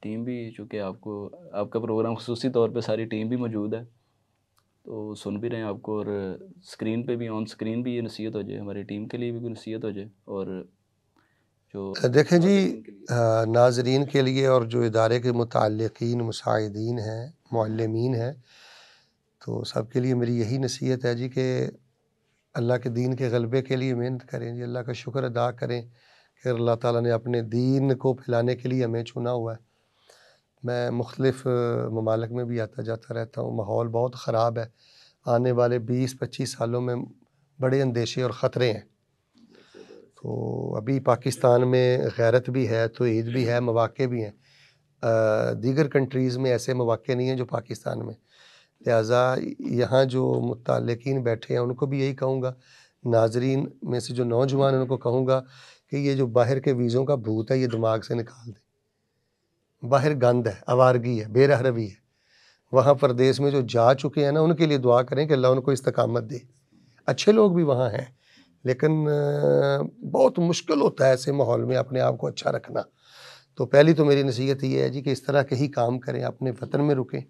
ٹیم بھی، چونکہ آپ کا پروگرام خصوصی طور پہ ساری ٹیم بھی موجود ہے، تو سن بھی رہے ہیں آپ کو، اور اسکرین پہ بھی، آن اسکرین بھی یہ نصیحت ہو جائے، ہماری ٹیم کے لیے بھی کوئی نصیحت ہو جائے، اور جو دیکھیں جی، ناظرین کے لیے اور جو ادارے کے متعلقین مساعدین ہیں، معلمین ہیں، تو سب کے لیے میری یہی نصیحت ہے جی کہ اللہ کے دین کے غلبے کے لیے محنت کریں جی، اللہ کا شکر ادا کریں کہ اللہ تعالیٰ نے اپنے دین کو پھیلانے کے لیے ہمیں چنا ہوا ہے۔ میں مختلف ممالک میں بھی آتا جاتا رہتا ہوں، ماحول بہت خراب ہے، آنے والے 20-25 سالوں میں بڑے اندیشے اور خطرے ہیں۔ تو ابھی پاکستان میں غیرت بھی ہے، توحید بھی ہے، مواقع بھی ہیں، دیگر کنٹریز میں ایسے مواقع نہیں ہیں جو پاکستان میں، لہٰذا یہاں جو متعلقین بیٹھے ہیں ان کو بھی یہی کہوں گا، ناظرین میں سے جو نوجوان ہیں ان کو کہوں گا کہ یہ جو باہر کے ویزوں کا بھوت ہے یہ دماغ سے نکال دیں۔ باہر گند ہے، آوارگی ہے، بے رہروی ہے۔ وہاں پردیس میں جو جا چکے ہیں نا، ان کے لیے دعا کریں کہ اللہ ان کو استقامت دے۔ اچھے لوگ بھی وہاں ہیں، لیکن بہت مشکل ہوتا ہے ایسے ماحول میں اپنے آپ کو اچھا رکھنا۔ تو پہلی تو میری نصیحت یہ ہے جی کہ اس طرح کے ہی کام کریں، اپنے وطن میں رکیں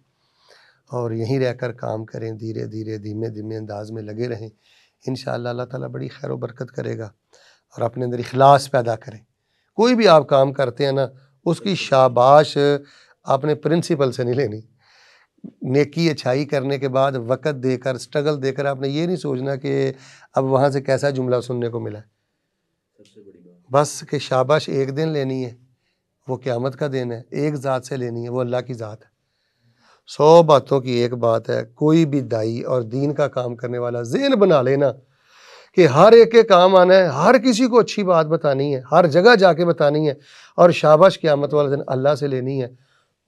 اور یہیں رہ کر کام کریں، دھیرے دھیرے دھیمے دھیمے انداز میں لگے رہیں، انشاءاللہ اللہ تعالیٰ بڑی خیر و برکت کرے گا، اور اپنے اندر اخلاص پیدا کریں۔ کوئی بھی آپ کام کرتے ہیں نا، اس کی شاباش آپ نے پرنسپل سے نہیں لینی۔ نیکی اچھائی کرنے کے بعد وقت دے کر، سٹرگل دے کر، آپ نے یہ نہیں سوچنا کہ اب وہاں سے کیسا جملہ سننے کو ملا ہے، بس کہ شاباش ایک دن لینی ہے، وہ قیامت کا دن ہے، ایک ذات سے لینی ہے، وہ اللہ کی ذات ہے۔ 100 باتوں کی ایک بات ہے، کوئی بھی دائی اور دین کا کام کرنے والا ذہن بنا لینا کہ ہر ایک کے کام آنا ہے، ہر کسی کو اچھی بات بتانی ہے، ہر جگہ جا کے بتانی ہے، اور شاباش قیامت والے دن اللہ سے لینی ہے،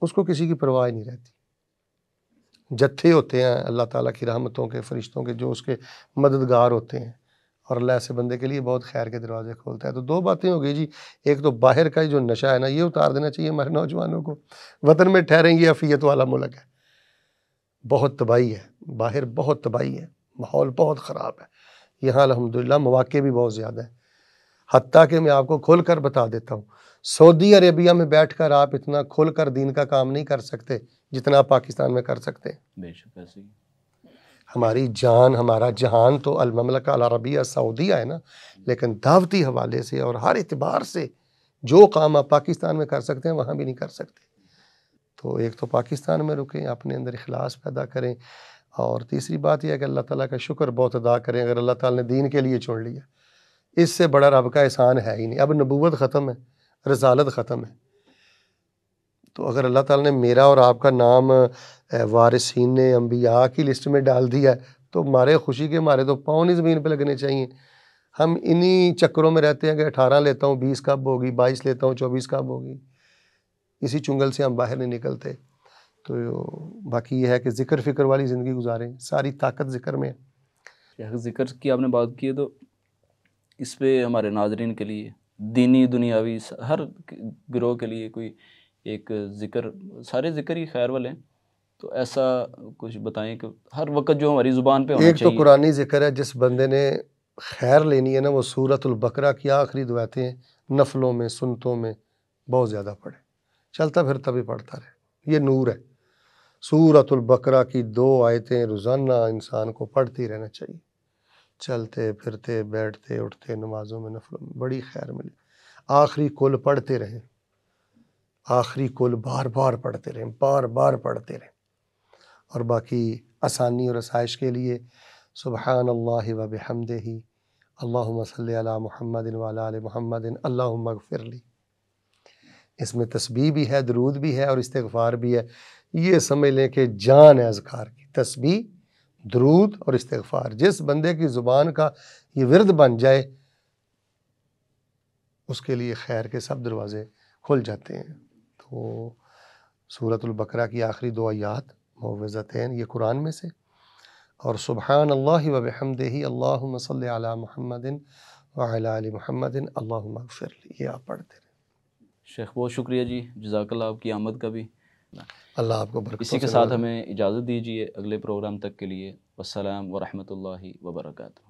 اس کو کسی کی پرواہ نہیں رہتی۔ جتھے ہوتے ہیں اللہ تعالیٰ کی رحمتوں کے، فرشتوں کے، جو اس کے مددگار ہوتے ہیں، اور اللہ ایسے بندے کے لیے بہت خیر کے دروازے کھولتا ہے۔ تو 2 باتیں ہو گئی جی، ایک تو باہر کا جو نشہ ہے نا، یہ اتار دینا چاہیے ہمارے نوجوانوں کو، وطن میں ٹھہریں گے، عافیت والا ملک ہے، بہت تباہی ہے، باہر بہت تباہی ہے، ماحول بہت خراب ہے، یہاں الحمدللہ مواقع بھی بہت زیادہ ہیں، حتیٰ کہ میں آپ کو کھول کر بتا دیتا ہوں، سعودی عربیہ میں بیٹھ کر آپ اتنا کھل کر دین کا کام نہیں کر سکتے جتنا آپ پاکستان میں کر سکتے ہیں۔ بے شک ایسے ہی ہماری جان، ہمارا جہان تو المملکہ العربیہ سعودیہ ہے نا، لیکن دعوتی حوالے سے اور ہر اعتبار سے جو کام آپ پاکستان میں کر سکتے ہیں وہاں بھی نہیں کر سکتے۔ تو ایک تو پاکستان میں رکیں، اپنے اندر اخلاص پیدا کریں، اور تیسری بات یہ ہے کہ اللہ تعالیٰ کا شکر بہت ادا کریں اگر اللہ تعالیٰ نے دین کے لیے چن لیا، اس سے بڑا رب کا احسان ہے ہی نہیں۔ اب نبوت ختم ہے، رسالت ختم ہے، تو اگر اللہ تعالیٰ نے میرا اور آپ کا نام وارثین انبیاء کی لسٹ میں ڈال دیا ہے تو ہمارے خوشی کے ہمارے تو پاؤں نہیں زمین پہ لگنے چاہیے۔ ہم انہی چکروں میں رہتے ہیں کہ 18 لیتا ہوں 20 کب ہوگی، 22 لیتا ہوں 24 کب ہوگی، اسی چنگل سے ہم باہر نہیں نکلتے۔ تو باقی یہ ہے کہ ذکر فکر والی زندگی گزاریں، ساری طاقت ذکر میں ہے۔ ذکر کی آپ نے بات کی ہے تو اس پہ ہمارے ناظرین کے لیے دینی دنیاوی ہر گروہ کے لیے کوئی ایک ذکر، سارے ذکر ہی خیر والے ہیں، تو ایسا کچھ بتائیں کہ ہر وقت جو ہماری زبان پہ ہونا ایک تو چاہیے۔ قرآنی ذکر ہے، جس بندے نے خیر لینی ہے نا وہ سورۃ البقرہ کی آخری دو آیتیں نفلوں میں سنتوں میں بہت زیادہ پڑھے، چلتا پھرتا بھی پڑھتا رہے، یہ نور ہے۔ سورۃ البقرہ کی 2 آیتیں روزانہ انسان کو پڑھتی رہنا چاہیے، چلتے پھرتے بیٹھتے اٹھتے نمازوں میں نفلوں میں بڑی خیر ملے۔ آخری کل پڑھتے رہیں، آخری کل بار بار پڑھتے رہیں، بار بار پڑھتے رہیں۔ اور باقی آسانی اور آسائش کے لیے سبحان اللہ و بحمدہ اللہم صلی علی محمد وعلی آل محمد اللہم اغفر لی، اس میں تسبیح بھی ہے، درود بھی ہے اور استغفار بھی ہے۔ یہ سمجھ لیں کہ جان ہے اذکار کی، تسبیح، درود اور استغفار۔ جس بندے کی زبان کا یہ ورد بن جائے اس کے لیے خیر کے سب دروازے کھل جاتے ہیں۔ تو سورۃ البقرہ کی آخری 2 آیات معوذتین یہ قرآن میں سے، اور سبحان اللہ و بحمدہ اللہم صلی علی محمد وعلی آل محمد اللہم اغفر لی، یہ آپ پڑھتے رہیں۔ شیخ بہت شکریہ جی، جزاک اللہ، آپ کی آمد کا بھی۔ اللہ آپ کو برکتوں اسی کے سے ساتھ نوازے۔ ہمیں اجازت دیجیے اگلے پروگرام تک کے لیے۔ والسلام ورحمۃ اللہ وبرکاتہ۔